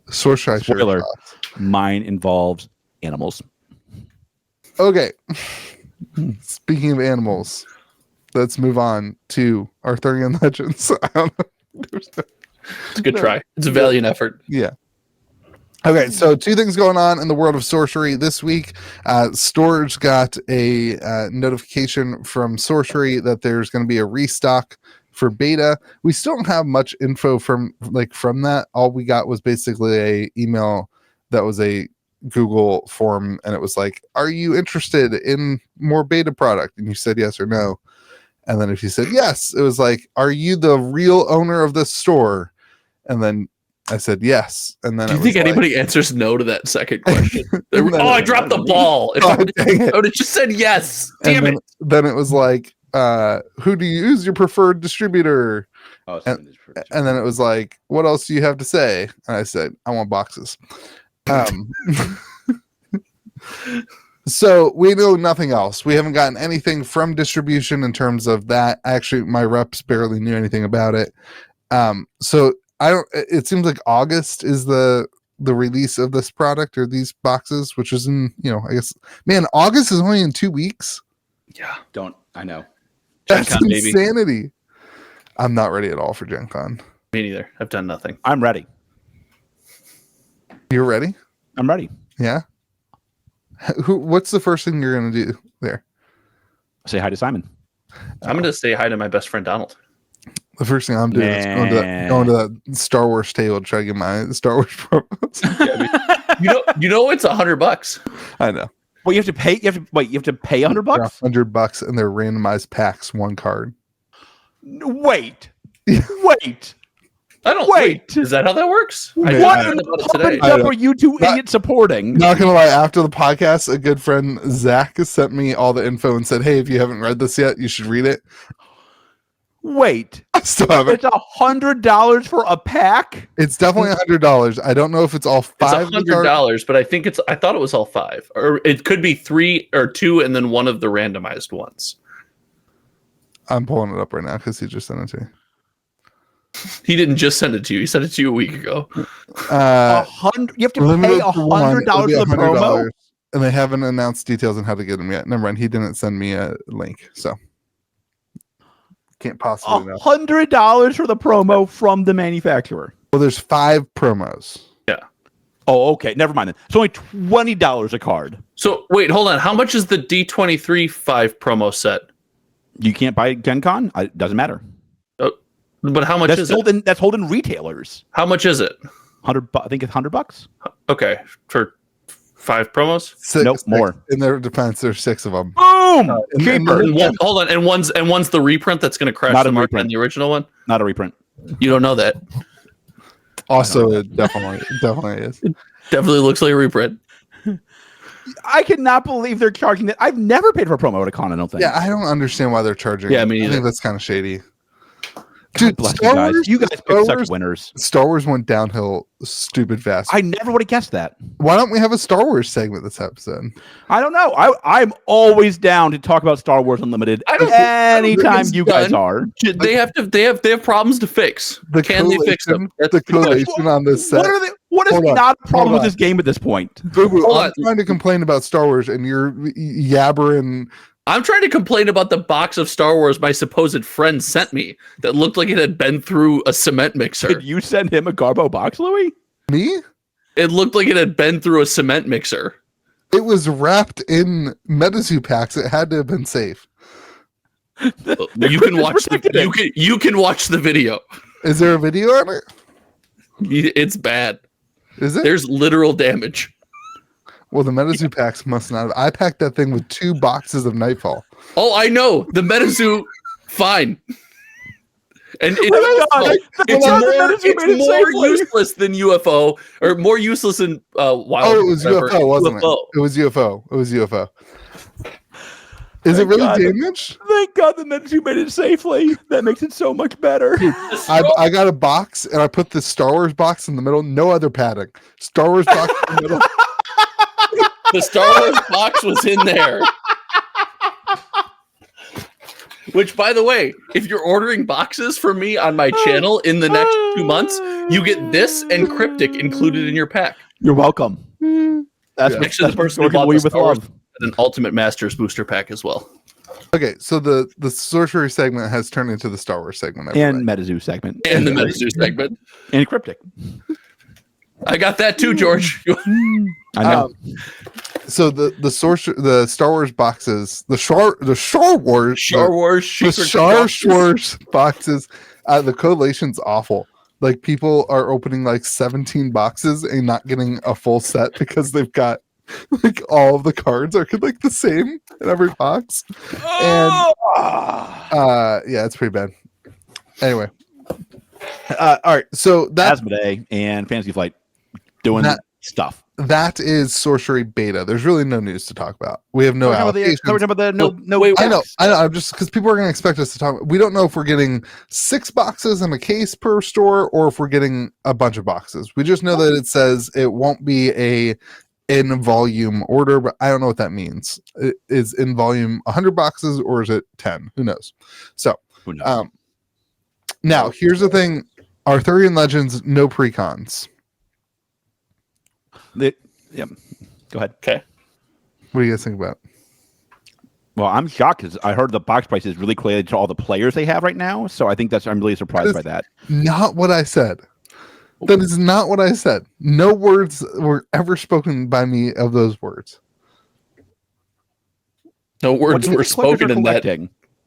Spoiler. Mine involves animals. Okay. Speaking of animals, let's move on to Arthurian Legends. I don't know. It's a good try. It's a valiant effort. Yeah. Okay, so 2 things going on in the world of sorcery this week. Storage got a notification from Sorcery that there's going to be a restock for beta. We still don't have much info from that. All we got was basically a email that was a Google form, and it was like, "Are you interested in more beta product?" And you said yes or no. And then if you said yes, it was like, "Are you the real owner of this store?" And then I said yes. And then do you think anybody answers no to that second question? I dropped the ball. If I would have just said yes. Damn it. Then it was like, who do you use your preferred distributor? And then it was like, what else do you have to say? And I said, I want boxes. So we know nothing else. We haven't gotten anything from distribution in terms of that. Actually, my reps barely knew anything about it. So it seems like August is the release of this product or these boxes, which is in, I guess, man, August is only in 2 weeks. Yeah. I know. That's insanity. Baby. I'm not ready at all for Gen Con. Me neither. I've done nothing. I'm ready. You're ready? I'm ready. Yeah. What's the first thing you're going to do there? Say hi to Simon. I'm going to say hi to my best friend, Donald. The first thing I'm doing is going to that Star Wars table to try to get my Star Wars promos. You know it's $100. I know. Well, you have to pay. You have to pay $100. $100, and they're randomized packs, 1 card. Wait. I don't wait. Is that how that works? What are you two idiots supporting? Not gonna lie, after the podcast, a good friend Zach sent me all the info and said, "Hey, if you haven't read this yet, you should read it." Wait, I still haven't. It's $100 for a pack. It's definitely $100. I don't know if it's all 5. It's $100, but I thought it was all 5, or it could be 3 or 2, and then one of the randomized ones. I'm pulling it up right now because he just sent it to me. He didn't just send it to you. He sent it to you a week ago. You have to pay $100 for the promo, and they haven't announced details on how to get them yet. Never mind. He didn't send me a link, so can't possibly know. $100 for the promo from the manufacturer. Well, there's 5 promos. Yeah. Oh, okay. Never mind then. It's only $20 a card. So wait, hold on. How much is the D23 5 promo set? You can't buy Gen Con. It doesn't matter. But how much is it? That's holding retailers. How much is it? I think it's $100. Okay, for 5 promos. 6, more. In their defense, there's 6 of them. Boom! Hold on, and one's the reprint that's going to crash the market on the original one. Not a reprint. You don't know that. Also, it definitely is. It definitely looks like a reprint. I cannot believe they're charging that. I've never paid for a promo at a con. I don't think. Yeah, I don't understand why they're charging. Yeah, I think that's kind of shady. Dude, you guys pick such winners. Star Wars went downhill stupid fast. I never would have guessed that. Why don't we have a Star Wars segment this episode? I don't know. I'm always down to talk about Star Wars Unlimited anytime you guys are. They have problems to fix. Can they fix them? That's the collation on this set. What is not a problem with this game at this point? Boo-boo, I'm trying to complain about Star Wars and you're yabbering. I'm trying to complain about the box of Star Wars my supposed friend sent me that looked like it had been through a cement mixer. Did you send him a Garbo box, Louis? Me? It looked like it had been through a cement mixer. It was wrapped in Medizu packs. It had to have been safe. You can watch you can watch the video. Is there a video on it? It's bad. Is it? There's literal damage. Well, the Medizu packs must not have. I packed that thing with 2 boxes of Nightfall. Oh, I know. The Medizu, fine. And it's more useless than UFO, or more useless than Wild. Oh, it was UFO, wasn't it? It was UFO. Is it really damaged? Thank God the Medizu made it safely. That makes it so much better. Dude, I got a box, and I put the Star Wars box in the middle. No other padding. Star Wars box in the middle. The Star Wars box was in there. Which, by the way, if you're ordering boxes for me on my channel in the next 2 months, you get this and Cryptic included in your pack. You're welcome. That's actually the person who bought the Star Wars an Ultimate Masters booster pack as well. Okay, so the sorcery segment has turned into the Star Wars segment. And MetaZoo segment. And the MetaZoo segment. And Cryptic. I got that too, George. I know. So the Star Wars boxes, the Star Wars boxes, the collation's awful. Like people are opening like 17 boxes and not getting a full set because they've got like all of the cards are like the same in every box. And yeah, it's pretty bad. Anyway. All right. So that's Asmodee and Fantasy Flight doing that stuff. That is sorcery beta. There's really no news to talk about. We have no allocations. I know. I'm just because people are going to expect us to talk. We don't know if we're getting 6 boxes in a case per store or if we're getting a bunch of boxes. We just know that it says it won't be a in volume order, but I don't know what that means. Is in volume 100 boxes or is it 10? Who knows? So, who knows? Now here's the thing: Arthurian Legends, no precons. Yeah, go ahead. Okay. What do you guys think about? Well, I'm shocked because I heard the box price is really correlated to all the players they have right now. So I think I'm really surprised by that. Not what I said. That is not what I said. No words were ever spoken by me of those words. No words were spoken in that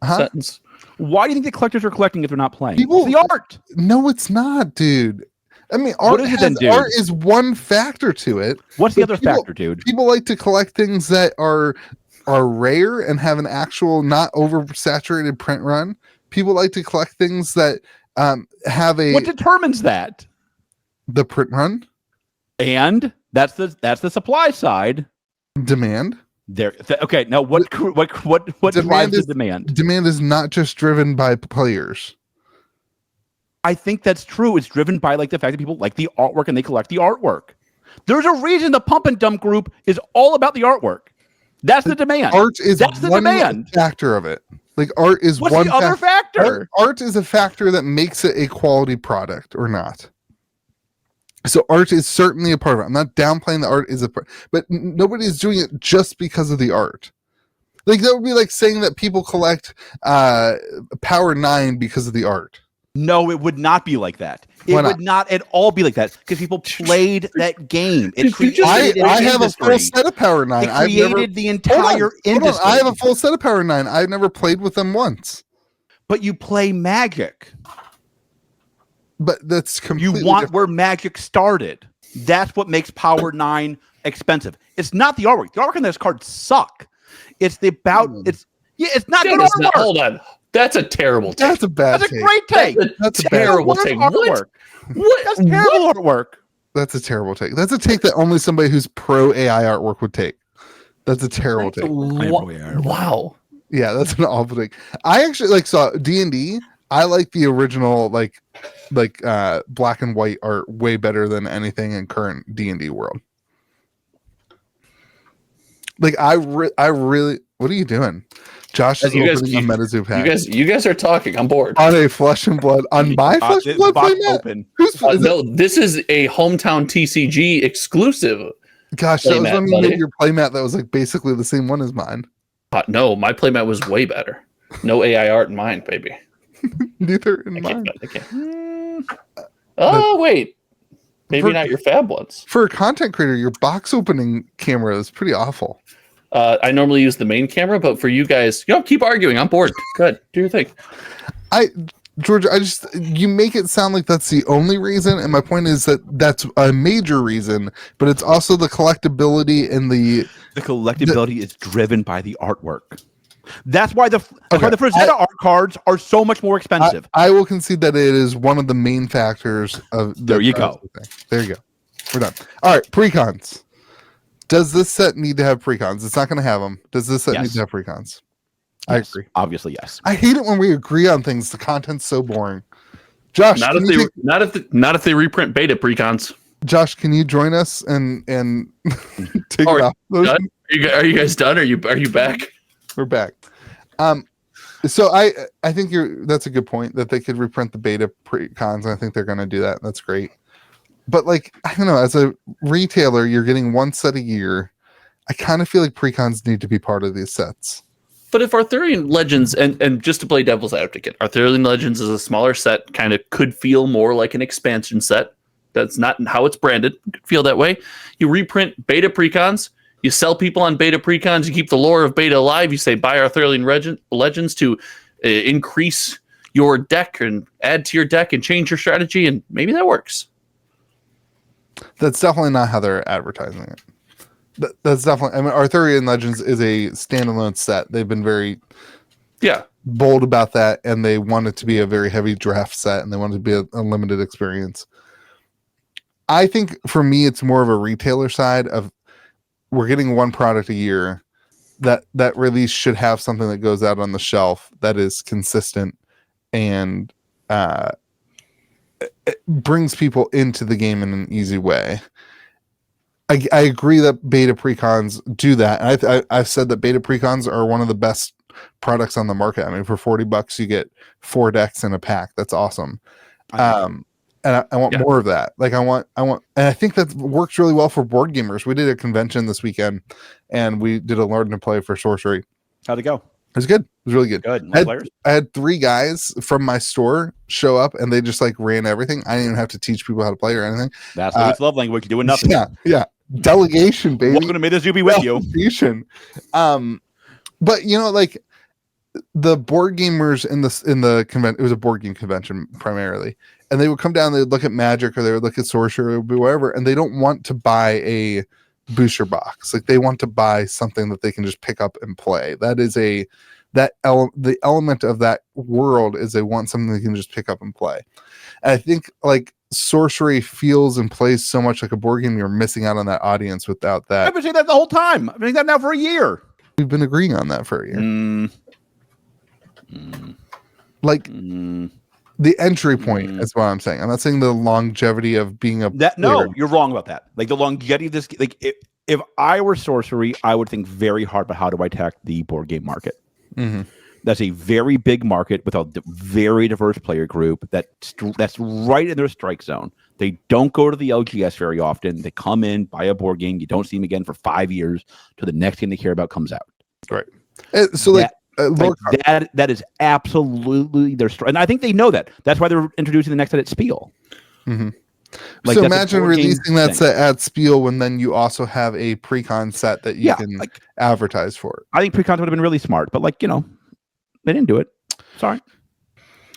sentence. Why do you think the collectors are collecting if they're not playing? It's the art. No, it's not, dude. I mean, art is one factor to it. What's the other factor, dude? People like to collect things that are rare and have an actual not oversaturated print run. People like to collect things that have a. What determines that? The print run, and that's the supply side. Demand. There. Okay. Now, what drives the demand? Demand is not just driven by players. I think that's true. It's driven by like the fact that people like the artwork and they collect the artwork. There's a reason the Pump and Dump group is all about the artwork. That's the demand. Art is one factor of it. Like art is What's the other factor? Art is a factor that makes it a quality product or not. So art is certainly a part of it. I'm not downplaying the art is a part, but nobody is doing it just because of the art. Like that would be like saying that people collect Power 9 because of the art. No, it would not be like that. It would not at all be like that because people played that game. I have a full set of Power 9. It created the entire industry. I have a full set of Power 9. I've never played with them once. But you play Magic. But that's completely you want different. Where Magic started. That's what makes Power 9 expensive. It's not the artwork. The artwork on this card suck. It's the about. It's not good artwork. Hold on. That's a terrible take. That's a bad take. That's a great take. That's a terrible take. What? That's terrible artwork. That's a terrible take. That's a take that only somebody who's pro AI artwork would take. That's a terrible take. Wow. Yeah, that's an awful take. I actually saw D&D. I like the original like black and white art way better than anything in current D&D world. Like I really. What are you doing? Josh is opening a MetaZoo pack. You guys are talking. I'm bored. On a Flesh and Blood. On my Flesh and Blood playmat? No, this is a hometown TCG exclusive. Gosh, that was when you made your playmat that was like basically the same one as mine. No, my playmat was way better. No AI art in mine, baby. Neither in mine. Wait. Maybe not your fab ones. For a content creator, your box opening camera is pretty awful. I normally use the main camera, but for you guys, keep arguing. I'm bored. Good. Do your thing. George, you make it sound like that's the only reason, and my point is that that's a major reason, but it's also the collectability and the collectability is driven by the artwork. That's why the Frazetta art cards are so much more expensive. I will concede that it is one of the main factors of. There you go. There you go. We're done. All right, precons. Does this set need to have precons? It's not going to have them. Does this set need to have precons? I agree. Obviously, yes. I hate it when we agree on things. The content's so boring. Josh, not if they reprint beta precons. Josh, can you join us and take it off? Are you guys done? Are you back? We're back. So I think that's a good point that they could reprint the beta precons. And I think they're going to do that. That's great. But I don't know, as a retailer, you're getting one set a year. I kind of feel like precons need to be part of these sets. But if Arthurian Legends, and just to play devil's advocate, Arthurian Legends is a smaller set, kind of could feel more like an expansion set. That's not how it's branded. It could feel that way. You reprint beta precons. You sell people on beta precons. You keep the lore of beta alive. You say buy Arthurian Legends to increase your deck and add to your deck and change your strategy, and maybe that works. That's definitely not how they're advertising it. That's definitely. I mean, Arthurian Legends is a standalone set. They've been very, bold about that, and they want it to be a very heavy draft set, and they want it to be a limited experience. I think for me, it's more of a retailer side of we're getting one product a year. That release should have something that goes out on the shelf that is consistent and it brings people into the game in an easy way. I agree that beta precons do that. And I've said that beta precons are one of the best products on the market. I mean, for $40, you get 4 decks in a pack. That's awesome. And I want more of that. Like I want, and I think that works really well for board gamers. We did a convention this weekend, and we did a learn to play for Sorcery. How'd it go? It was good. It was really good. Good. I had 3 guys from my store show up, and they just like ran everything. I didn't even have to teach people how to play or anything. That's Luke's love language. You're doing nothing. Yeah. Delegation, baby. Welcome to May the Zoo be with you. But you know, like the board gamers in the convention, it was a board game convention primarily, and they would come down, they would look at Magic, or they would look at Sorcery, or whatever, and they don't want to buy a booster box. Like they want to buy something that they can just pick up and play. That is the element of that world is they want something they can just pick up and play. And I think like Sorcery feels and plays so much like a board game, you're missing out on that audience without that. I've been saying that the whole time. I've been saying that now for a year. We've been agreeing on that for a year. The entry point is what I'm saying. I'm not saying the longevity of being a player. No, you're wrong about that. Like the longevity of this, like if I were Sorcery, I would think very hard about how do I attack the board game market. Mm-hmm. That's a very big market with a very diverse player group that's right in their strike zone. They don't go to the LGS very often. They come in, buy a board game. You don't see them again for 5 years till the next game they care about comes out. Right. So that is absolutely their strike. And I think they know that. That's why they're introducing the next set at Spiel. Mm-hmm. So imagine releasing that set at Spiel when then you also have a Precon set that you can advertise for. I think Precon would have been really smart, but they didn't do it. Sorry.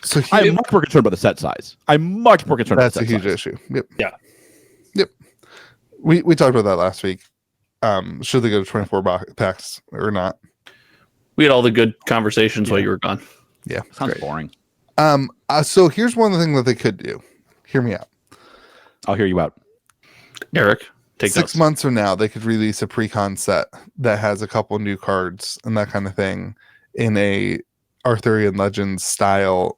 So I'm much more concerned about the set size. I'm much more concerned about the set size. That's a huge issue. Yep. Yeah. Yep. We talked about that last week. Should they go to 24 packs or not? We had all the good conversations while you were gone. Yeah. Sounds boring. So here's one thing that they could do. Hear me out. I'll hear you out. Eric, take 6 months from now, they could release a Precon set that has a couple new cards and that kind of thing in a Arthurian Legends style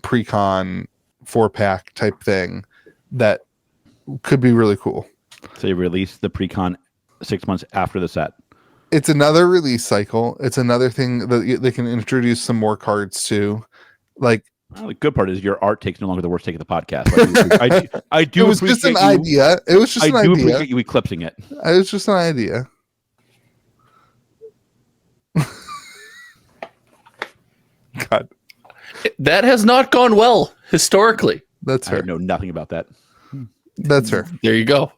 Precon 4-pack type thing that could be really cool. So you release the Precon 6 months after the set. It's another release cycle. It's another thing that they can introduce some more cards to. Like, well, the good part is your art takes no longer the worst take of the podcast. I do. It was just an idea. It was just an idea. I do appreciate you eclipsing it. It was just an idea. God, that has not gone well historically. That's fair. I know nothing about that. That's fair. There you go.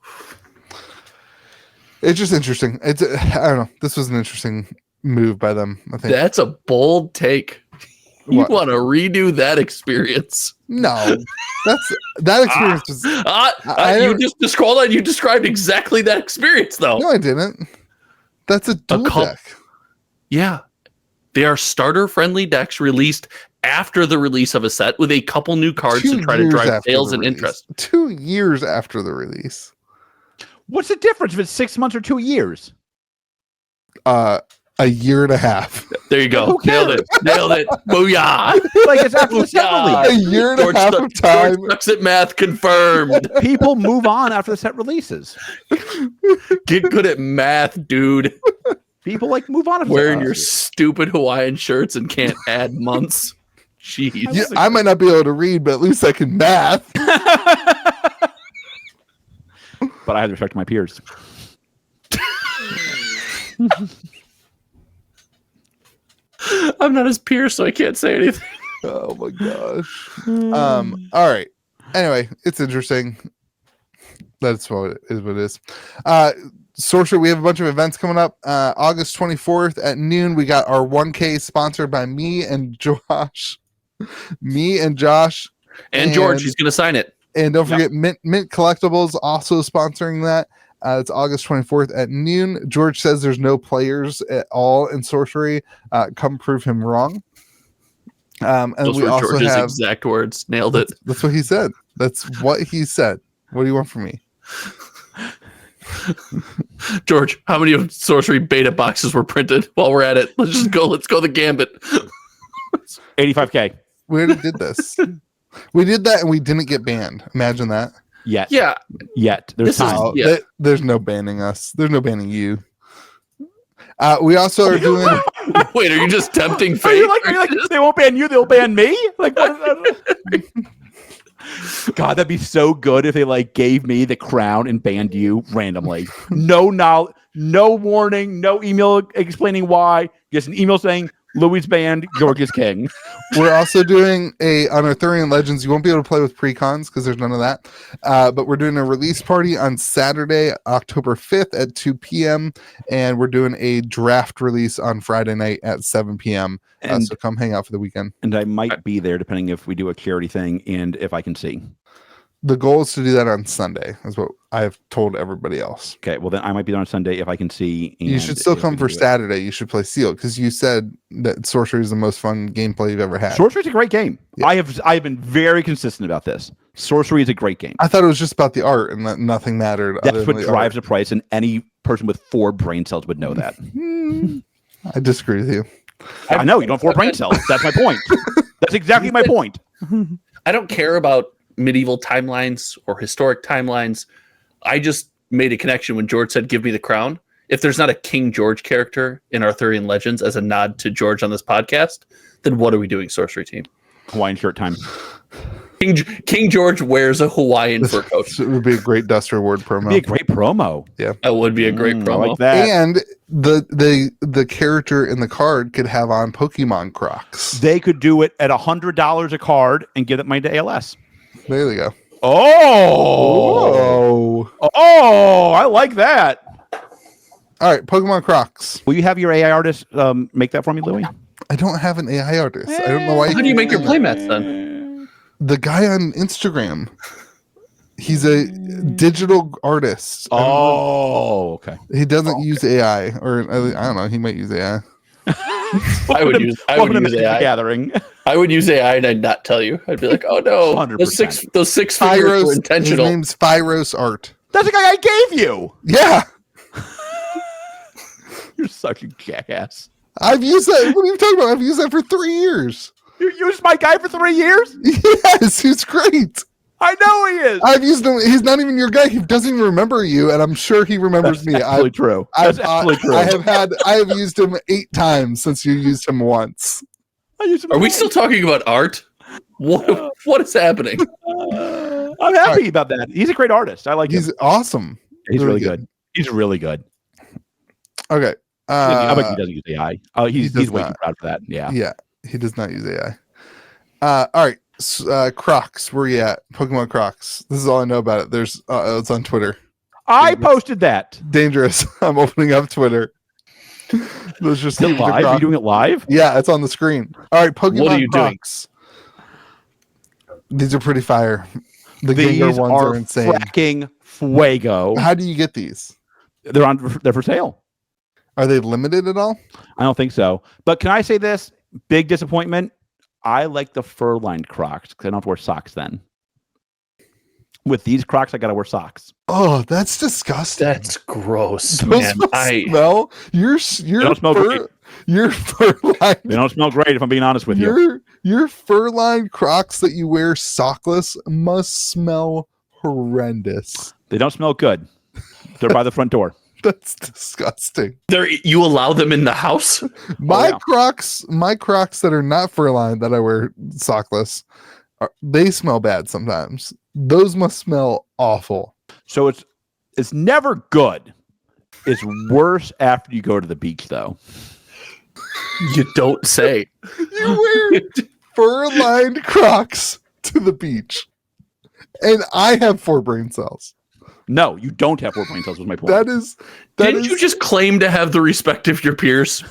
It's just interesting. I don't know. This was an interesting move by them, I think. That's a bold take. You want to redo that experience? No, that experience was. You just described. You described exactly that experience, though. No, I didn't. That's a dual deck. Yeah, they are starter-friendly decks released after the release of a set with a couple new cards to try to drive sales and interest. 2 years after the release. What's the difference if it's 6 months or 2 years? A year and a half. There you go. Nailed it. Booyah. Like it's after the set release. A year and a half of time. Sucks at math confirmed. People move on after the set releases. Get good at math, dude. People move on after wearing your stupid Hawaiian shirts and can't add months. Jeez. Yeah, I might not be able to read, but at least I can math. But I have to respect my peers. I'm not his peer, so I can't say anything. Oh my gosh. All right. Anyway, it's interesting. That's what it is. Sorcery, we have a bunch of events coming up. August 24th at noon, we got our 1K sponsored by me and Josh. And George, he's going to sign it. And don't forget, Mint Collectibles also sponsoring that. It's August 24th at noon. George says there's no players at all in Sorcery. Come prove him wrong. And those we were also George's have exact words. Nailed it. That's what he said. That's what he said. What do you want from me? George, how many of Sorcery beta boxes were printed while we're at it? Let's go the gambit. 85K. We already did this. We did that and we didn't get banned. Imagine that. Yet. There's time. There's no banning us. There's no banning you. We also are doing. Wait, are you just tempting fate? Are you like they won't ban you, they'll ban me? Like, God, that'd be so good if they like gave me the crown and banned you randomly. No knowledge, no warning, no email explaining why. Just an email saying Louis banned, George is king. We're also doing on Arthurian Legends. You won't be able to play with precons because there's none of that. But we're doing a release party on Saturday, October 5th at 2 p.m. And we're doing a draft release on Friday night at 7 p.m. So come hang out for the weekend. And I might be there depending if we do a charity thing and if I can see. The goal is to do that on Sunday, is what I've told everybody else. Okay, well then I might be there on Sunday if I can see. You should still come for Saturday. You should play Sealed because you said that Sorcery is the most fun gameplay you've ever had. Sorcery is a great game. Yeah. I have been very consistent about this. Sorcery is a great game. I thought it was just about the art and that nothing mattered. That's what drives the price, and any person with 4 brain cells would know that. I disagree with you. I know you don't have 4 brain cells. That's my point. That's exactly my point. I don't care about medieval timelines or historic timelines. I just made a connection when George said, give me the crown. If there's not a King George character in Arthurian Legends as a nod to George on this podcast, then what are we doing, Sorcery Team? Hawaiian shirt time. King George wears a Hawaiian fur coat. It would be a great Dust Reward promo. It'd be a great promo. Yeah. That would be a great promo. I like that. And the character in the card could have on Pokemon Crocs. They could do it at $100 a card and give it money to ALS. There you go. Oh, I like that. All right, Pokemon Crocs. Will you have your AI artist make that for me, Louis? I don't have an AI artist. I don't know why. How do you make your playmats then? The guy on Instagram. He's a digital artist. Oh, okay. He doesn't use AI, or I don't know. He might use AI. I would use AI. Gathering. I would use AI and I'd not tell you. I'd be like, oh no, 100%. those six figures were intentional. His name's Fyros Art. That's the guy I gave you. Yeah. You're such a jackass. I've used that. What are you talking about? I've used that for 3 years. You used my guy for 3 years? Yes, he's great. I know he is. I've used him. He's not even your guy. He doesn't even remember you, and I'm sure he remembers me. That's absolutely true. That's absolutely true. I have used him 8 times since you used him once. Are we still talking about art? What is happening? I'm happy about that. He's a great artist. I like him. He's awesome. He's really good. He's really good. Okay. I bet he doesn't use AI. Oh, he's way too proud for that. Yeah. Yeah. He does not use AI. All right. Crocs. Where you at? Pokemon Crocs. This is all I know about it. There's it's on Twitter. I posted that. Dangerous. I'm opening up Twitter. There's just live. Are you doing it live? Yeah, it's on the screen. All right, Pokemon what are you Crocs. These are pretty fire. These Gengar ones are insane. Fracking fuego. How do you get these? They're for sale. Are they limited at all? I don't think so. But can I say this? Big disappointment. I like the fur-lined Crocs because I don't have to wear socks then. With these Crocs, I got to wear socks. Oh, that's disgusting. That's gross, Those man. smell. Your fur-lined. They don't smell great if I'm being honest with you. Your fur-lined Crocs that you wear sockless must smell horrendous. They don't smell good. They're by the front door. That's disgusting. You allow them in the house? My Crocs that are not fur-lined that I wear sockless, they smell bad sometimes. Those must smell awful. So it's never good. It's worse after you go to the beach, though. You don't say. You wear fur-lined Crocs to the beach, and I have 4 brain cells. No, you don't have 4 brain cells. Was my point. Didn't you just claim to have the respect of your peers?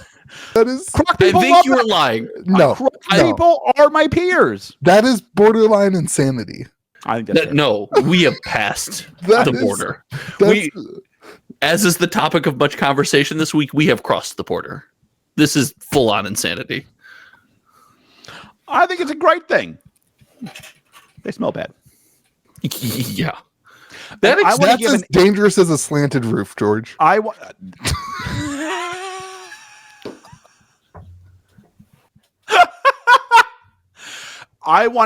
That is. I think you were lying. No, people are my peers. That is borderline insanity. I think that's fair. No, we have passed the border. As is the topic of much conversation this week, we have crossed the border. This is full-on insanity. I think it's a great thing. They smell bad. Yeah. That's as dangerous as a slanted roof, George. I want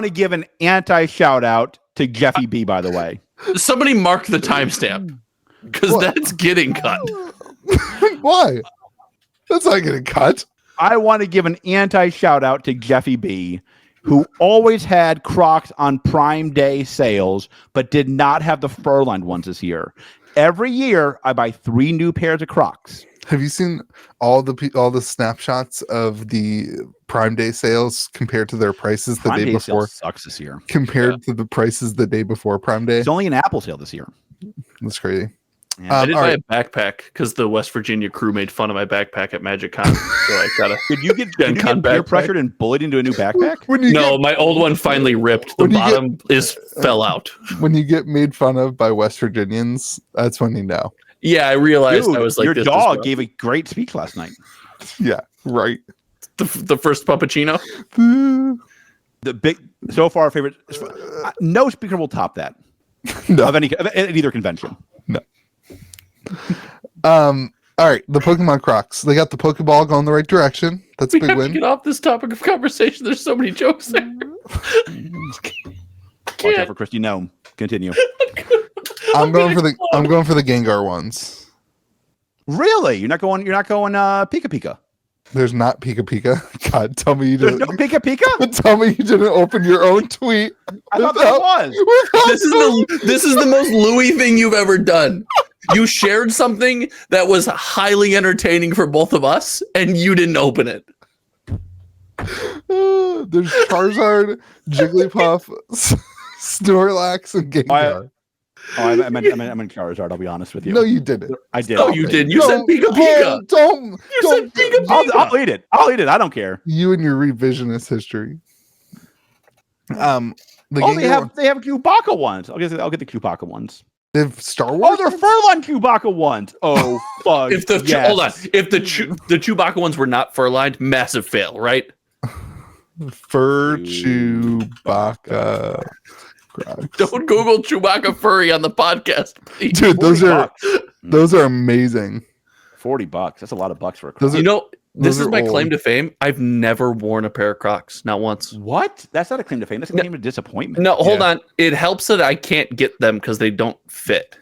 to give an anti-shout out to Jeffy B, by the way. Somebody mark the timestamp, because that's getting cut. Why? That's not getting cut. I want to give an anti-shout out to Jeffy B, who always had Crocs on Prime Day sales, but did not have the fur-lined ones this year. Every year, I buy 3 new pairs of Crocs. Have you seen all the snapshots of the Prime Day sales compared to their prices the day before? Sucks this year. Compared to the prices the day before Prime Day? It's only an Apple sale this year. That's crazy. Yeah. I did buy a backpack because the West Virginia crew made fun of my backpack at MagicCon. So I got a Did you get peer pressured and bullied into a new backpack? My old one finally ripped. The bottom fell out. When you get made fun of by West Virginians, that's when you know. Yeah, I realized I was like, your dog gave a great speech last night. Yeah, right. The first puppuccino. The big so far favorite. No speaker will top that. No. Of either convention. No. All right, the Pokemon Crocs. They got the Pokeball going the right direction. That's a big win. Get off this topic of conversation. There's so many jokes there. Watch out for Christy Gnome. Continue. I'm going for the Gengar ones. Really? You're not going Pika Pika? There's not Pika Pika. God, tell me you didn't. There's no Pika Pika? Tell me you didn't open your own tweet. I thought there was. This is the most Louis thing you've ever done. You shared something that was highly entertaining for both of us, and you didn't open it. There's Charizard, Jigglypuff, Snorlax, and Gengar. I meant Charizard, I'll be honest with you. No, you didn't. I did. No, you didn't. You said Pika Pika. Don't. Said Pika Pika. I'll eat it. I don't care. You and your revisionist history. They have Chewbacca ones. I'll get the Chewbacca ones. They have Star Wars. Oh, they're fur-lined Chewbacca ones. Oh, fuck. Hold on. If the Chewbacca ones were not fur-lined, massive fail, right? Fur Chewbacca. Crocs. Don't Google Chewbacca furry on the podcast, please. Dude. Those are amazing. $40. That's a lot of bucks for a Croc. This is my claim to fame. I've never worn a pair of Crocs, not once. What? That's not a claim to fame. That's a claim to disappointment. No, hold on. It helps that I can't get them because they don't fit.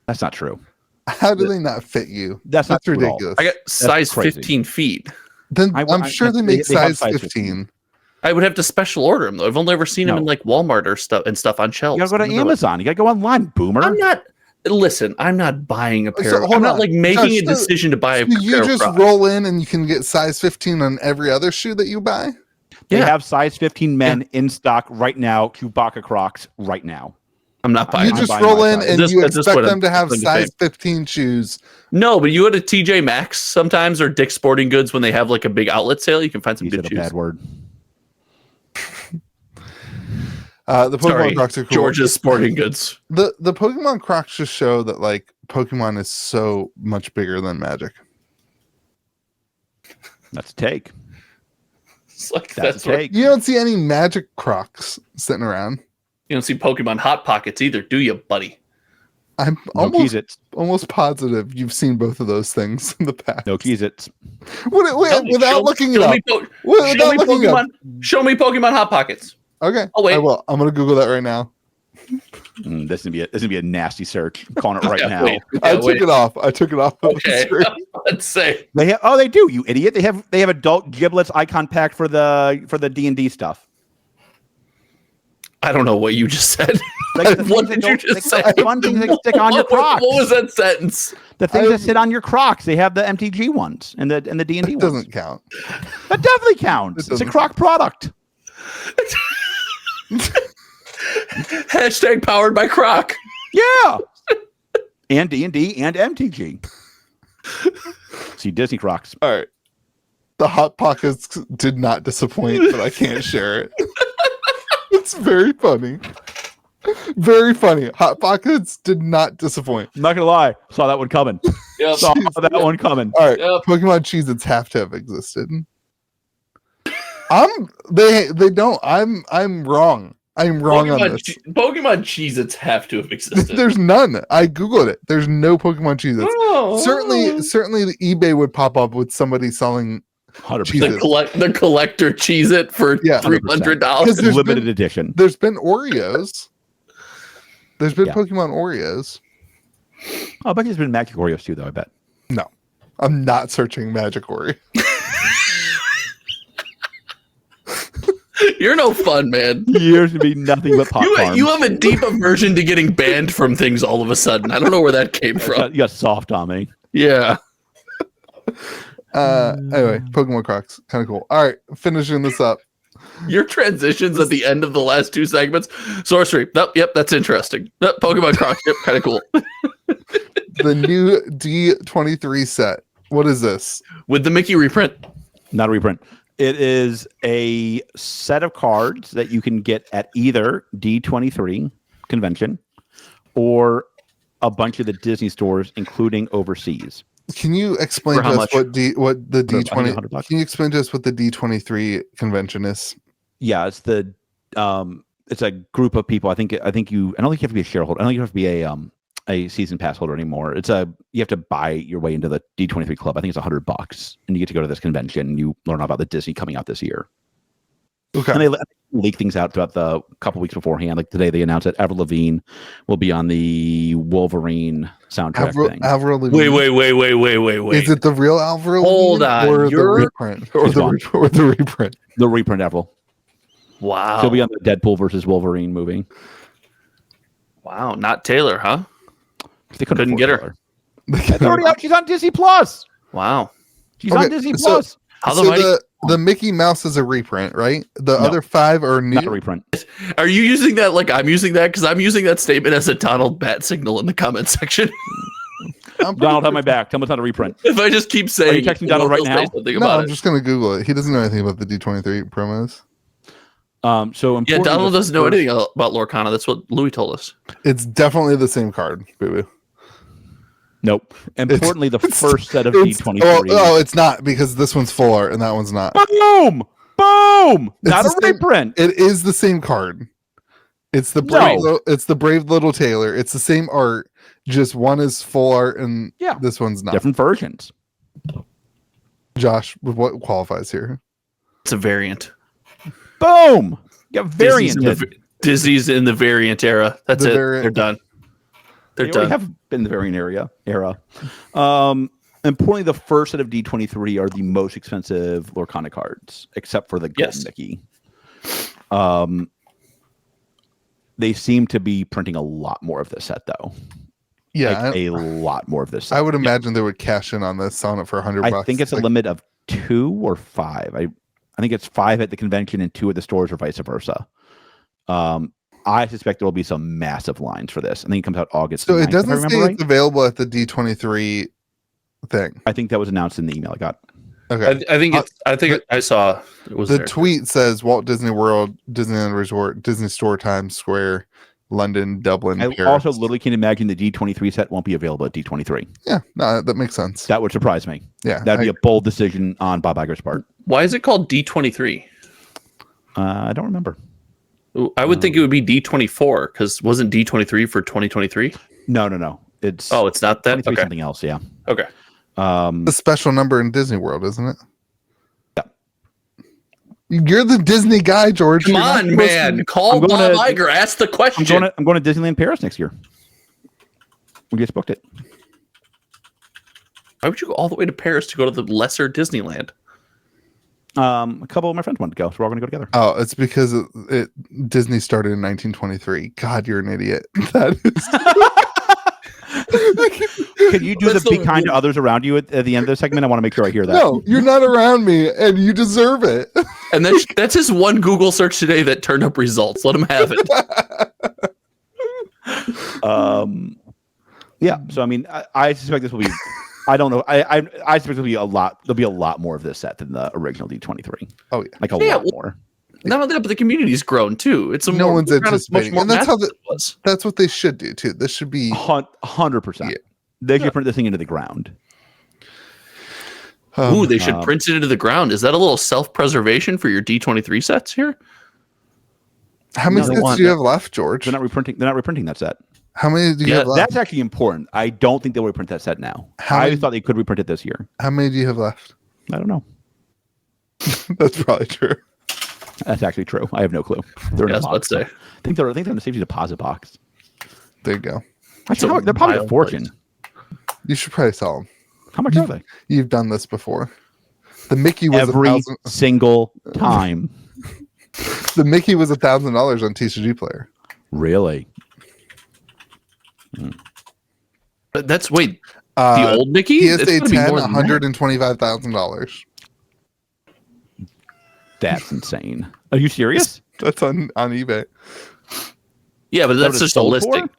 That's not true. How do they not fit you? That's ridiculous. I got size 15 feet. Then I'm sure they make size 15. I would have to special order them though. I've only ever seen them in like Walmart or stuff on shelves. You gotta go to Amazon. You gotta go online, boomer. I'm not buying a pair. I'm not making a decision to buy a pair. You just roll in and you can get size 15 on every other shoe that you buy. They have size 15 men in stock right now. Chewbacca Crocs right now. I'm not buying. You just roll in and you expect them to have size 15 shoes. No, but you go to TJ Maxx sometimes or Dick's Sporting Goods when they have like a big outlet sale. You can find some good shoes. Bad word. The Pokemon Crocs are cool. George's Sporting Goods. The Pokemon Crocs just show that like Pokemon is so much bigger than Magic. That's a take. It's like that's a take. You don't see any Magic Crocs sitting around. You don't see Pokemon Hot Pockets either, do you, buddy? I'm almost positive you've seen both of those things in the past. No Keezits. Without looking it up. Show me Pokemon Hot Pockets. Okay. Oh wait. I will. I'm gonna Google that right now. This is gonna be a nasty search. I'm calling it right now. I took it off. Okay. Let's say they have. Oh, they do. You idiot. They have adult Giblets icon pack for the D&D stuff. I don't know what you just said. Like what did you just say? Fun things that stick on your Crocs. What was that sentence? The things that sit on your Crocs, they have the MTG ones and the D&D ones. Doesn't count. That definitely counts. It's a Croc product. Hashtag powered by Croc. Yeah. And D&D and MTG. See, Disney Crocs. All right. The Hot Pockets did not disappoint, but I can't share it. It's very funny. Very funny. Hot Pockets did not disappoint. I'm not going to lie. Saw that one coming. Yep. Saw that one coming. All right. Yep. Pokemon Cheez-Its have to have existed. They don't. I'm wrong. I'm wrong on this. Pokemon Cheez-Its have to have existed. There's none. I googled it. There's no Pokemon Cheez-Its. Oh. Certainly the eBay would pop up with somebody selling 100%. The collector Cheez-It for $300. There's limited edition. There's been Oreos. There's been Yeah. Pokemon Oreos. Oh, I bet there's been Magic Oreos too, though, I bet. No. I'm not searching Magic Oreo. You're no fun, man. Years to be nothing but pop farms. You have a deep aversion to getting banned from things all of a sudden. I don't know where that came from. You got soft on me. Yeah. Anyway, Pokemon Crocs. Kind of cool. All right. Finishing this up. Your transitions at the end of the last two segments. Sorcery. Yep, that's interesting. Pokemon Crocs. Yep, kind of cool. The new D23 set. What is this? With the Mickey reprint. Not a reprint. It is a set of cards that you can get at either D23 convention or a bunch of the Disney stores, including overseas. Can you explain For to how us much? what the D20? $100. Can you explain to us what the D23 convention is? Yeah, it's it's a group of people. I don't think you have to be a shareholder. I don't think you have to be a season pass holder anymore. You have to buy your way into the D23 club. I think it's $100, and you get to go to this convention. And you learn about the Disney coming out this year. Okay. And they leak things out throughout the couple weeks beforehand. Like today, they announced that Avril Lavigne will be on the Wolverine soundtrack thing. Avril Lavigne. Wait. Is it the real Avril? Hold Lavigne on, or the you're- reprint? Or the reprint? The reprint Avril. Wow. She'll be on the Deadpool versus Wolverine movie. Wow, not Taylor, huh? They Couldn't get her. It's already out. She's on Disney Plus. Wow. She's on Disney Plus. How So the mighty- the Mickey Mouse is a reprint, right? The No. other 5 are new. Not a reprint. Are you using that like I'm using that? Because I'm using that statement as a Donald bat signal in the comment section. Donald, have my back. Tell me it's not a reprint. If I just keep saying, Are you texting Donald right he'll now? say something No, about I'm it. just gonna Google it. He doesn't know anything about the D23 promos. So Yeah, importantly, Donald the doesn't know first- anything about Lorcana. That's what Louis told us. It's definitely the same card, boo boo. Nope. Importantly, the first set of It's- D23. Oh, it's not because this one's full art and that one's not. Boom! Boom! Not the a same- reprint. It is the same card. It's the brave little Taylor. It's the same art. Just one is full art and this one's not. Different versions. Josh, what qualifies here? It's a variant. Boom! You got variant. Disney's in the variant era. That's The it. variant. They're done. They're They done. already have been the variant era. Importantly, the first set of D23 are the most expensive Lorcana cards, except for the Golden Mickey. They seem to be printing a lot more of this set, though. Yeah, Like, a lot more of this set. I would imagine they would cash in on this, selling it for $100. I think it's a limit of 2 or 5. I think it's 5 at the convention and 2 at the stores, or vice versa. I suspect there will be some massive lines for this. I think it comes out August. So 9th, it doesn't if I say remember it's available at the D23 thing. I think that was announced in the email I got. Okay. I think I saw it was The there. tweet says Walt Disney World, Disneyland Resort, Disney Store, Times Square, London, Dublin, I Paris. also literally can't imagine the D23 set won't be available at D23. Yeah, no, that makes sense. That would surprise me. Yeah, That'd be a bold decision on Bob Iger's part. Why is it called D23? I don't remember. I would think it would be D24 because wasn't D23 for 2023? No. It's it's not that. 23 Okay. something else. Yeah. Okay. a special number in Disney World, isn't it? Yeah. You're the Disney guy, George. Come You're not on, supposed man. to- Call I'm Bob going Iger. Ask the question. I'm going to Disneyland Paris next year. We just booked it. Why would you go all the way to Paris to go to the lesser Disneyland? A couple of my friends wanted to go, so we're all going to go together. Oh, it's because Disney started in 1923. God, you're an idiot. That is. Can you do the be kind to others around you at the end of the segment? I want to make sure I hear that. No, you're not around me, and you deserve it. And that's his one Google search today that turned up results. Let him have it. Yeah. So I mean, I suspect this will be. I don't know. I suspect there'll be a lot. There'll be a lot more of this set than the original D23. Oh yeah, like a lot more. Not only that, but the community's grown too. It's no one's anticipating, and that's how was. That's what they should do too. This should be 100%. They should print this thing into the ground. Ooh, they should print it into the ground. Is that a little self-preservation for your D23 sets here? How many sets do you have left, George? They're not reprinting that set. How many do you have left? That's actually important. I don't think they'll reprint that set now. I thought they could reprint it this year. How many do you have left? I don't know. That's probably true. That's actually true. I have no clue. They're in a box. Say. I think they're in the safety deposit box. There you go. Actually, they're probably a fortune. You should probably sell them. How much are they? You've done this before. The Mickey was every single time. The Mickey was $1,000 on TCG Player. Really? But that's the old Mickey. PSA 10, $125,000. That's insane. Are you serious? That's on eBay. Yeah, but that's just a listing.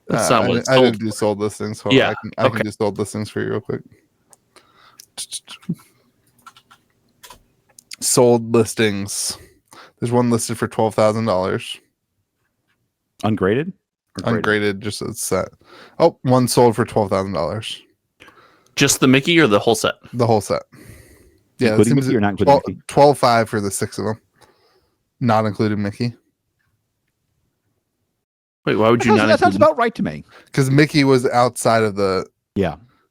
That's not what it's sold. I didn't do sold listings. Hold on. I can do sold listings for you real quick. Sold listings. There's one listed for $12,000. Ungraded? Ungraded, just a set. Oh, one sold for $12,000. Just the Mickey or the whole set? The whole set. Yeah, including Mickey or not including Mickey? 12.5 for the 6 of them, not including Mickey. Wait, why would you not? That sounds about right to me. Because Mickey was outside of the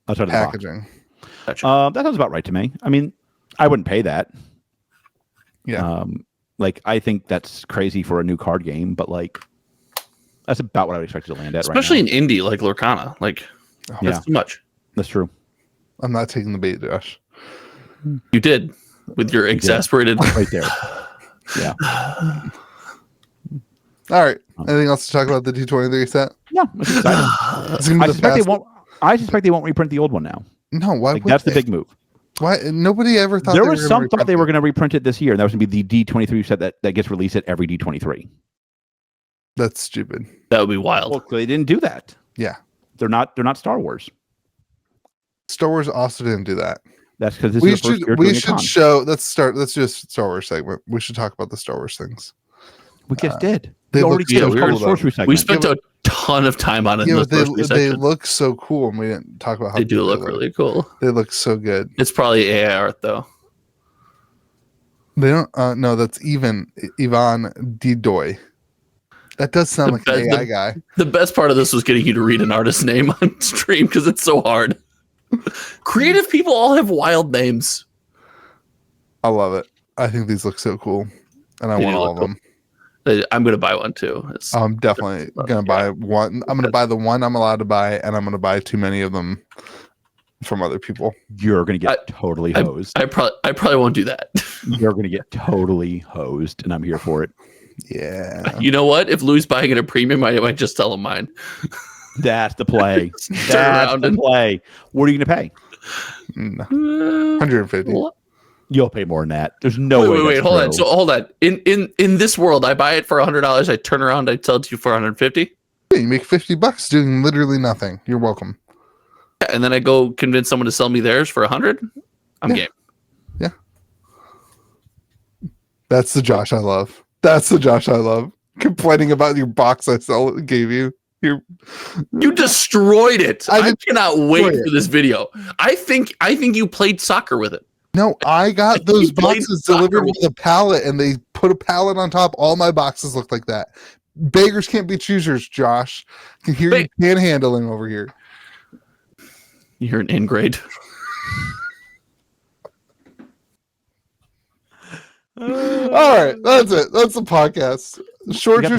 outside of packaging. The box. That sounds about right to me. I mean, I wouldn't pay that. Yeah. I think that's crazy for a new card game, but that's about what I would expect it to land at. Especially in indie like Lorcana. That's too much. That's true. I'm not taking the bait, Josh. You did with your exasperated right there. Yeah. All right. Anything else to talk about the D23 set? No, it's exciting. I suspect they won't reprint the old one now. No, why? That's the big move. Why? Nobody ever thought there was some thought they were going to reprint it this year, and that was going to be the D23 set that gets released at every D23. That's stupid. That would be wild. Well, they didn't do that. Yeah, they're not Star Wars. Star Wars also didn't do that. That's because this is the first year we should show. Let's do a Star Wars segment. We should talk about the Star Wars things. We just did. They already did. We spent a ton of time on it. They look so cool, and we didn't talk about how they do look really cool. They look so good. It's probably AI art though. They don't. No, that's Ivan Didoy. That does sound like an AI guy. The best part of this was getting you to read an artist's name on stream because it's so hard. Creative people all have wild names. I love it. I think these look so cool, and I want all of them. I'm going to buy one too. I'm definitely going to buy one. I'm going to buy the one I'm allowed to buy, and I'm going to buy too many of them from other people. You're going to get totally hosed. I probably won't do that. You're going to get totally hosed, and I'm here for it. Yeah. You know what? If Lou's buying it a premium, I might just tell him mine. That's the play. That's the play. What are you going to pay? 150. You'll pay more than that. There's no way. Wait, hold on. So hold on. In this world, I buy it for $100. I turn around, I sell it to you for $150. Yeah, you make $50 doing literally nothing. You're welcome. Yeah, and then I go convince someone to sell me theirs for $100. I'm game. Yeah. That's the Josh I love. That's the Josh I love. Complaining about your box I gave you. You destroyed it. I cannot wait for this video. I think you played soccer with it. No, I got those boxes delivered with a pallet, and they put a pallet on top. All my boxes look like that. Beggars can't be choosers, Josh. I can hear you panhandling over here. You're an ingrate. All right, that's it. That's the podcast. The Shortshire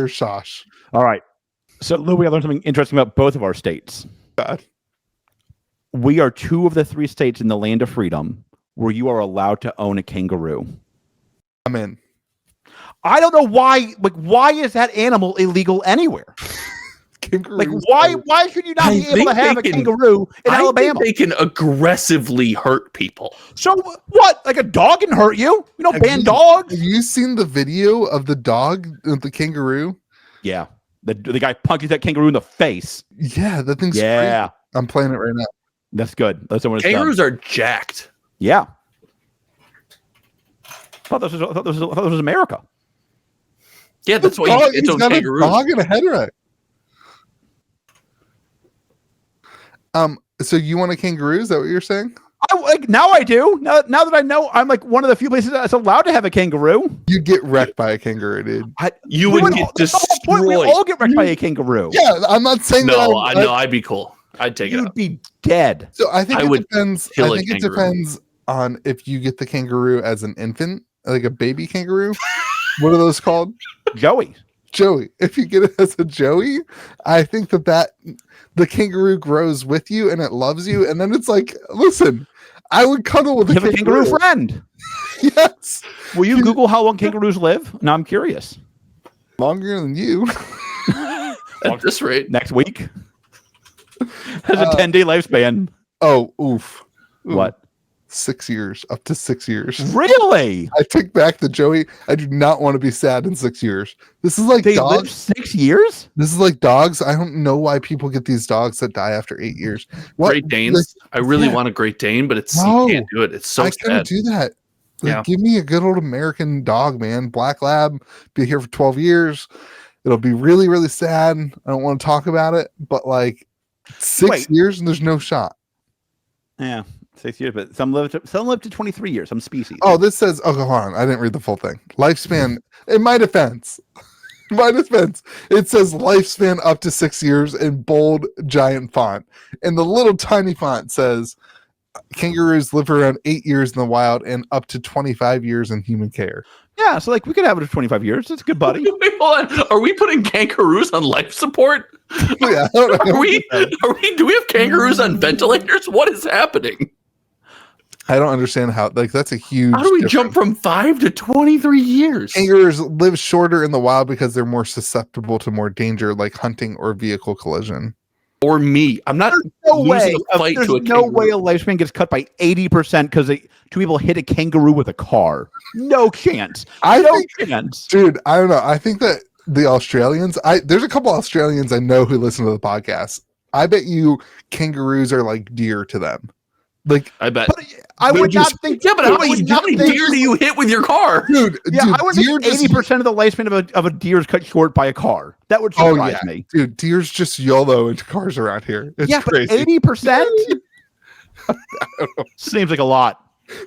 Shosh. All right. So, Louis, I learned something interesting about both of our states. God. We are 2 of the 3 states in the land of freedom where you are allowed to own a kangaroo. I'm in. I don't know why. Why is that animal illegal anywhere? kangaroos. Like why should you not be able to have a kangaroo in Alabama? They can aggressively hurt people. So what? Like a dog can hurt you? We don't ban dogs. Have you seen the video of the dog, the kangaroo? Yeah. The guy punches that kangaroo in the face. Yeah, that thing's crazy. I'm playing it right now. That's good. That's what it's Kangaroos are jacked. Yeah. I thought this was America. Yeah, that's why it's on kangaroos. A dog and a head wreck. So you want a kangaroo? Is that what you're saying? Now I do. Now that I know, I'm like one of the few places that's allowed to have a kangaroo. You get wrecked by a kangaroo, dude. You would get destroyed. We all get wrecked by a kangaroo. Yeah, I'm not saying that. No, I'd be cool. I'd take it. You'd be dead. So I think it depends. I think it kangaroo. depends on if you get the kangaroo as an infant, like a baby kangaroo. What are those called? Joey. If you get it as a Joey, I think that the kangaroo grows with you and it loves you, and then it's like, listen, I would cuddle with a kangaroo friend. Yes. Will you Google how long kangaroos live? Now I'm curious. Longer than you. At this rate, next week. Has a 10-day lifespan. Oh, oof. What? 6 years, up to 6 years. Really? I take back the Joey. I do not want to be sad in 6 years. This is like they dogs. live 6 years? This is like dogs. I don't know why people get these dogs that die after 8 years. Great Danes. I really want a Great Dane, but you can't do it. It's so sad. I can't do that. Like, give me a good old American dog, man. Black Lab, be here for 12 years. It'll be really, really sad. I don't want to talk about it, but like 6 years and there's no shot. Yeah. 6 years, but some live to 23 years. Some species. Oh, this says. Oh, hold on. I didn't read the full thing. Lifespan. In my defense, it says lifespan up to 6 years in bold giant font, and the little tiny font says kangaroos live around 8 years in the wild and up to 25 years in human care. Yeah, so like we could have it for 25 years. It's good, buddy. Wait, hold on. Are we putting kangaroos on life support? Yeah, do we have kangaroos on ventilators? What is happening? I don't understand how. Like, that's a huge. How do we jump from 5 to 23 years? Kangaroos live shorter in the wild because they're more susceptible to more danger, like hunting or vehicle collision. Or me. I'm not losing a fight to a kangaroo. There's no way a lifespan gets cut by 80% because two people hit a kangaroo with a car. No chance. No chance. Dude, I don't know. I think that the Australians, there's a couple Australians I know who listen to the podcast. I bet you kangaroos are like deer to them. Like, I bet. I would not think. Yeah, but how many deer do you hit with your car? Dude, I would think 80% of the lifespan of a deer is cut short by a car. That would surprise me. Dude, deer's just YOLO into cars around here. It's crazy. 80%? Seems like a lot.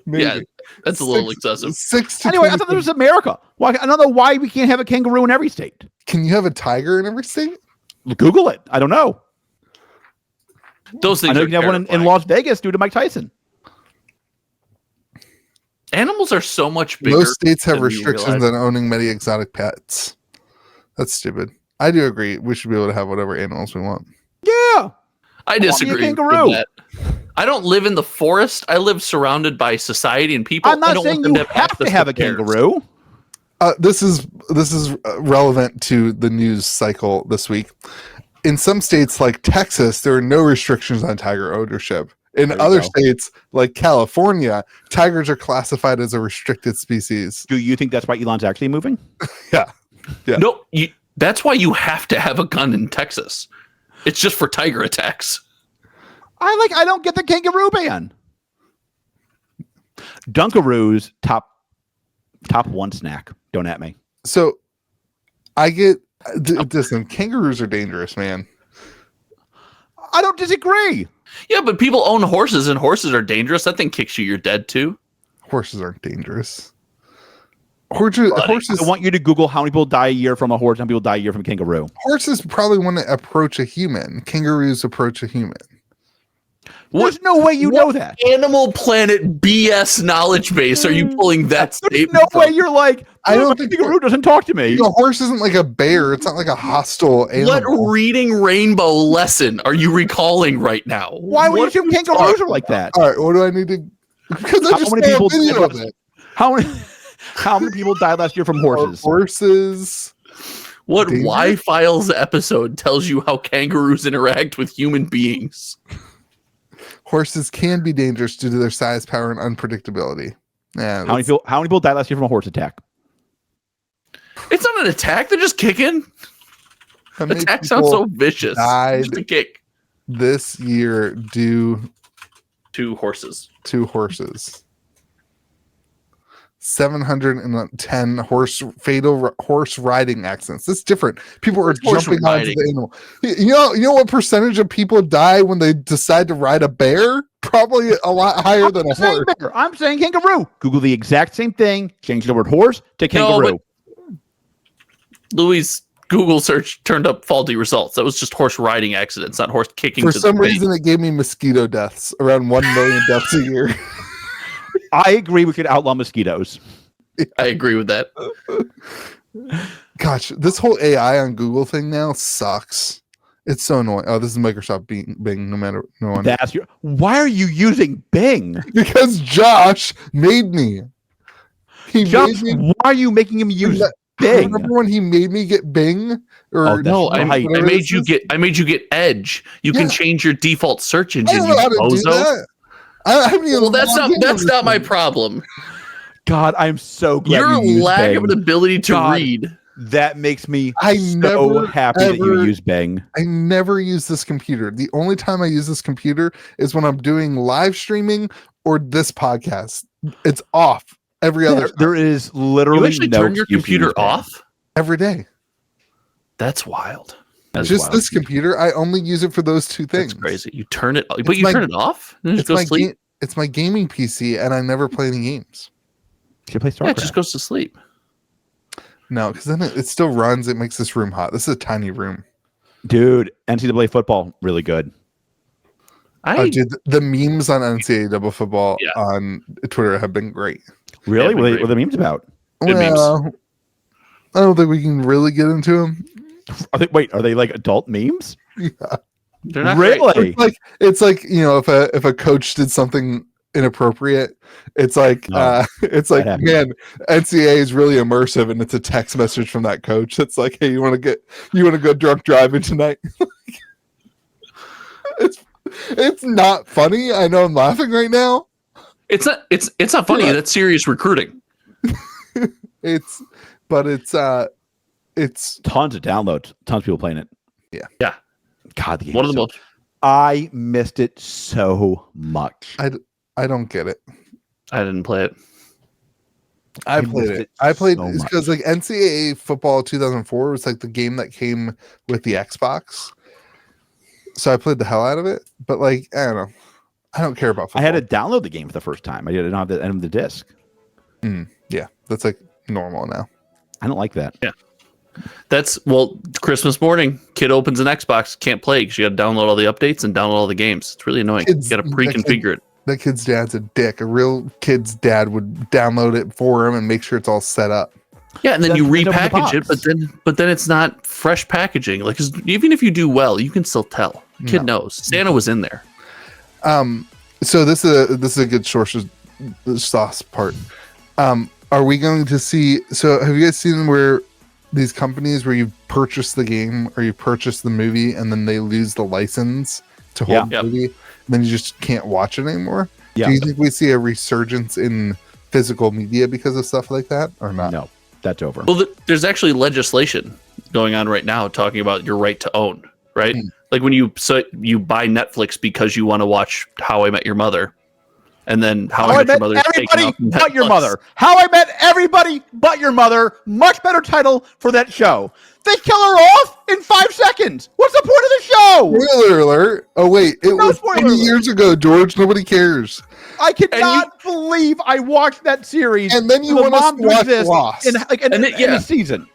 Maybe. Yeah, that's a little excessive. 6 to anyway, I thought this was America. Why? I don't know why we can't have a kangaroo in every state. Can you have a tiger in every state? Google it. I don't know. Those things I know you can have one in Las Vegas due to Mike Tyson. Animals are so much bigger. Most states have restrictions on owning many exotic pets. That's stupid. I do agree. We should be able to have whatever animals we want. Yeah. I disagree with that. I don't live in the forest. I live surrounded by society and people. I'm not saying you have to have a kangaroo. This is relevant to the news cycle this week. In some states like Texas, there are no restrictions on tiger ownership. In other states like California, tigers are classified as a restricted species. Do you think that's why Elon's actually moving? Yeah. No, that's why you have to have a gun in Texas. It's just for tiger attacks. I don't get the kangaroo ban. Dunkaroos top one snack. Don't at me. So I get listen, kangaroos are dangerous, man. I don't disagree. Yeah, but people own horses and horses are dangerous. That thing kicks you, you're dead too. Horses aren't dangerous. Horses. I want you to Google how many people die a year from a horse and how many people die a year from a kangaroo. Horses probably want to approach a human. Kangaroos approach a human. There's no way you know that. Animal Planet BS knowledge base are you pulling that statement? There's no way you're like, I don't think kangaroo doesn't talk to me. A horse isn't like a bear. It's not like a hostile animal. What reading rainbow lesson are you recalling right now? Why would you assume kangaroos are like that? All right, what do I need to? Because I just saw a video of it. How many people died last year from horses? Horses. What Danger? Y-Files episode tells you how kangaroos interact with human beings? Horses can be dangerous due to their size, power, and unpredictability. Yeah, How many people died last year from a horse attack? It's not an attack. They're just kicking. Attack sounds so vicious. Just a kick. This year due to horses. 710 fatal horse riding accidents. That's different. People are jumping onto the animal. You know what percentage of people die when they decide to ride a bear? Probably a lot higher than a horse. Bear. I'm saying kangaroo. Google the exact same thing. Change the word horse to kangaroo. Louis' Google search turned up faulty results. That was just horse riding accidents, not horse kicking. For some reason, it gave me mosquito deaths. Around 1 million deaths a year. I agree we could outlaw mosquitoes. I agree with that. Gosh, this whole AI on Google thing now sucks. It's so annoying. Oh, this is Microsoft Bing. No one. Why are you using Bing? Because Josh made me. Josh, why are you making him use Bing? Remember when he made me get Bing? I made you get Edge. You can change your default search engine. I don't know how to do that. That's not my problem. God, I'm so glad your lack of an ability to read. That makes me so happy that you use Bing. I never use this computer. The only time I use this computer is when I'm doing live streaming or this podcast. It's off every other time. There is literally you actually turn your computer off every day. That's wild. This computer, I only use it for those two things. That's crazy. You turn it, but you turn it off. And just go sleep. It's my gaming PC, and I never play any games. You play StarCraft. Yeah, it just goes to sleep. No, because then it still runs. It makes this room hot. This is a tiny room, dude. NCAA football, really good. Dude, the memes on NCAA football on Twitter have been great. Really? What are the memes about? Good memes. I don't think we can really get into them. Are they like adult memes? Yeah. They're not really. It's like if a coach did something inappropriate, it's like man, NCAA is really immersive, and it's a text message from that coach. It's like, hey, you want to go drunk driving tonight? It's not funny. I know I'm laughing right now. It's not funny. Yeah. That's serious recruiting. It's tons of downloads, tons of people playing it. Yeah. God, the game one of the most. I missed it so much. I don't get it. I didn't play it. I played it. I played because like NCAA football 2004 was like the game that came with the Xbox. So I played the hell out of it. But like, I don't know. I don't care about football. I had to download the game for the first time. I didn't have the disc. Yeah, that's like normal now. I don't like that. Yeah. Christmas morning, kid opens an Xbox, can't play because you got to download all the updates and download all the games. It's really annoying. You got to pre-configure it. That kid's dad's a dick. A real kid's dad would download it for him and make sure it's all set up. Yeah, and then you repackage it, but then it's not fresh packaging. Like, 'cause even if you do well, you can still tell. Kid knows. Santa was in there. So this is a good sauce part. Are we going to see? So have you guys seen where these companies where you purchase the game or you purchase the movie and then they lose the license to hold the movie, and then you just can't watch it anymore? Yeah. Do you think we see a resurgence in physical media because of stuff like that or not? No, that's over. Well, there's actually legislation going on right now talking about your right to own, right? Like when you buy Netflix because you want to watch How I Met Your Mother, and then How I Met Your Mother Everybody But Your Mother. How I Met Everybody But Your Mother. Much better title for that show. They kill her off in 5 seconds. What's the point of the show? Spoiler alert. Oh, wait. It was 20 years ago, George. Nobody cares. I cannot believe I watched that series. And then you want us to watch Lost. In a season.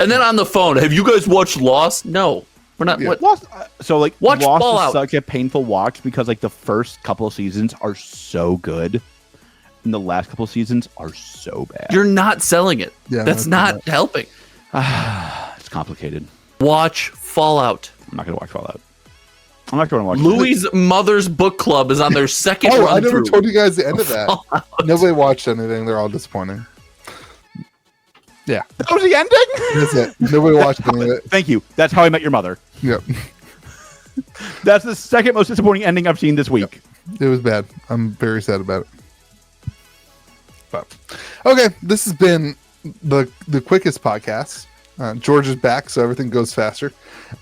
And then on the phone, have you guys watched Lost? No. We're not. Yeah. Lost, watch Lost Fallout. Is such a painful watch because like the first couple of seasons are so good, and the last couple of seasons are so bad. You're not selling it. Yeah, that's not helping. It's complicated. Watch Fallout. I'm not gonna watch Fallout. I'm not going to watch. Louis' mother's book club is on their second run. I never told you guys the end of that. Nobody watched anything. They're all disappointing. Yeah. That was the ending? That's it. Nobody watched any of it. Thank you. That's How I Met Your Mother. Yep. That's the second most disappointing ending I've seen this week. Yep. It was bad. I'm very sad about it. But okay, this has been the quickest podcast. George is back, so everything goes faster.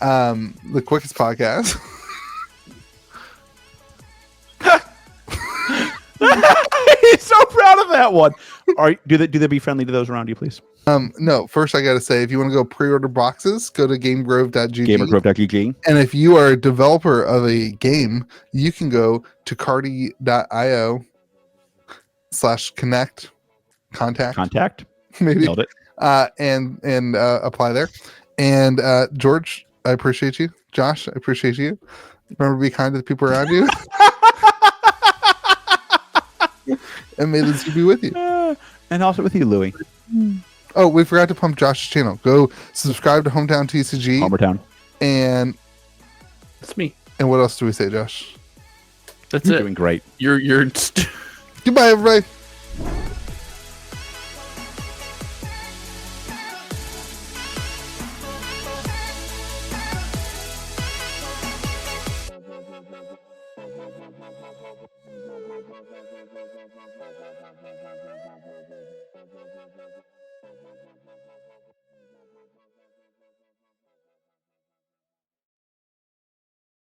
The quickest podcast. He's so proud of that one. Do they be friendly to those around you, please? No, first I got to say, if you want to go pre-order boxes, go to gamegrove.gg. Gamergrove.gg. And if you are a developer of a game, you can go to cardi.io/contact, maybe, Nailed it. and apply there. And George, I appreciate you. Josh, I appreciate you. Remember to be kind to the people around you. And may this be with you. And also with you, Louie. Oh, we forgot to pump Josh's channel. Go subscribe to Hometown TCG. Homertown. And That's me. And what else do we say, Josh? That's You're it. doing great. You're Goodbye, everybody.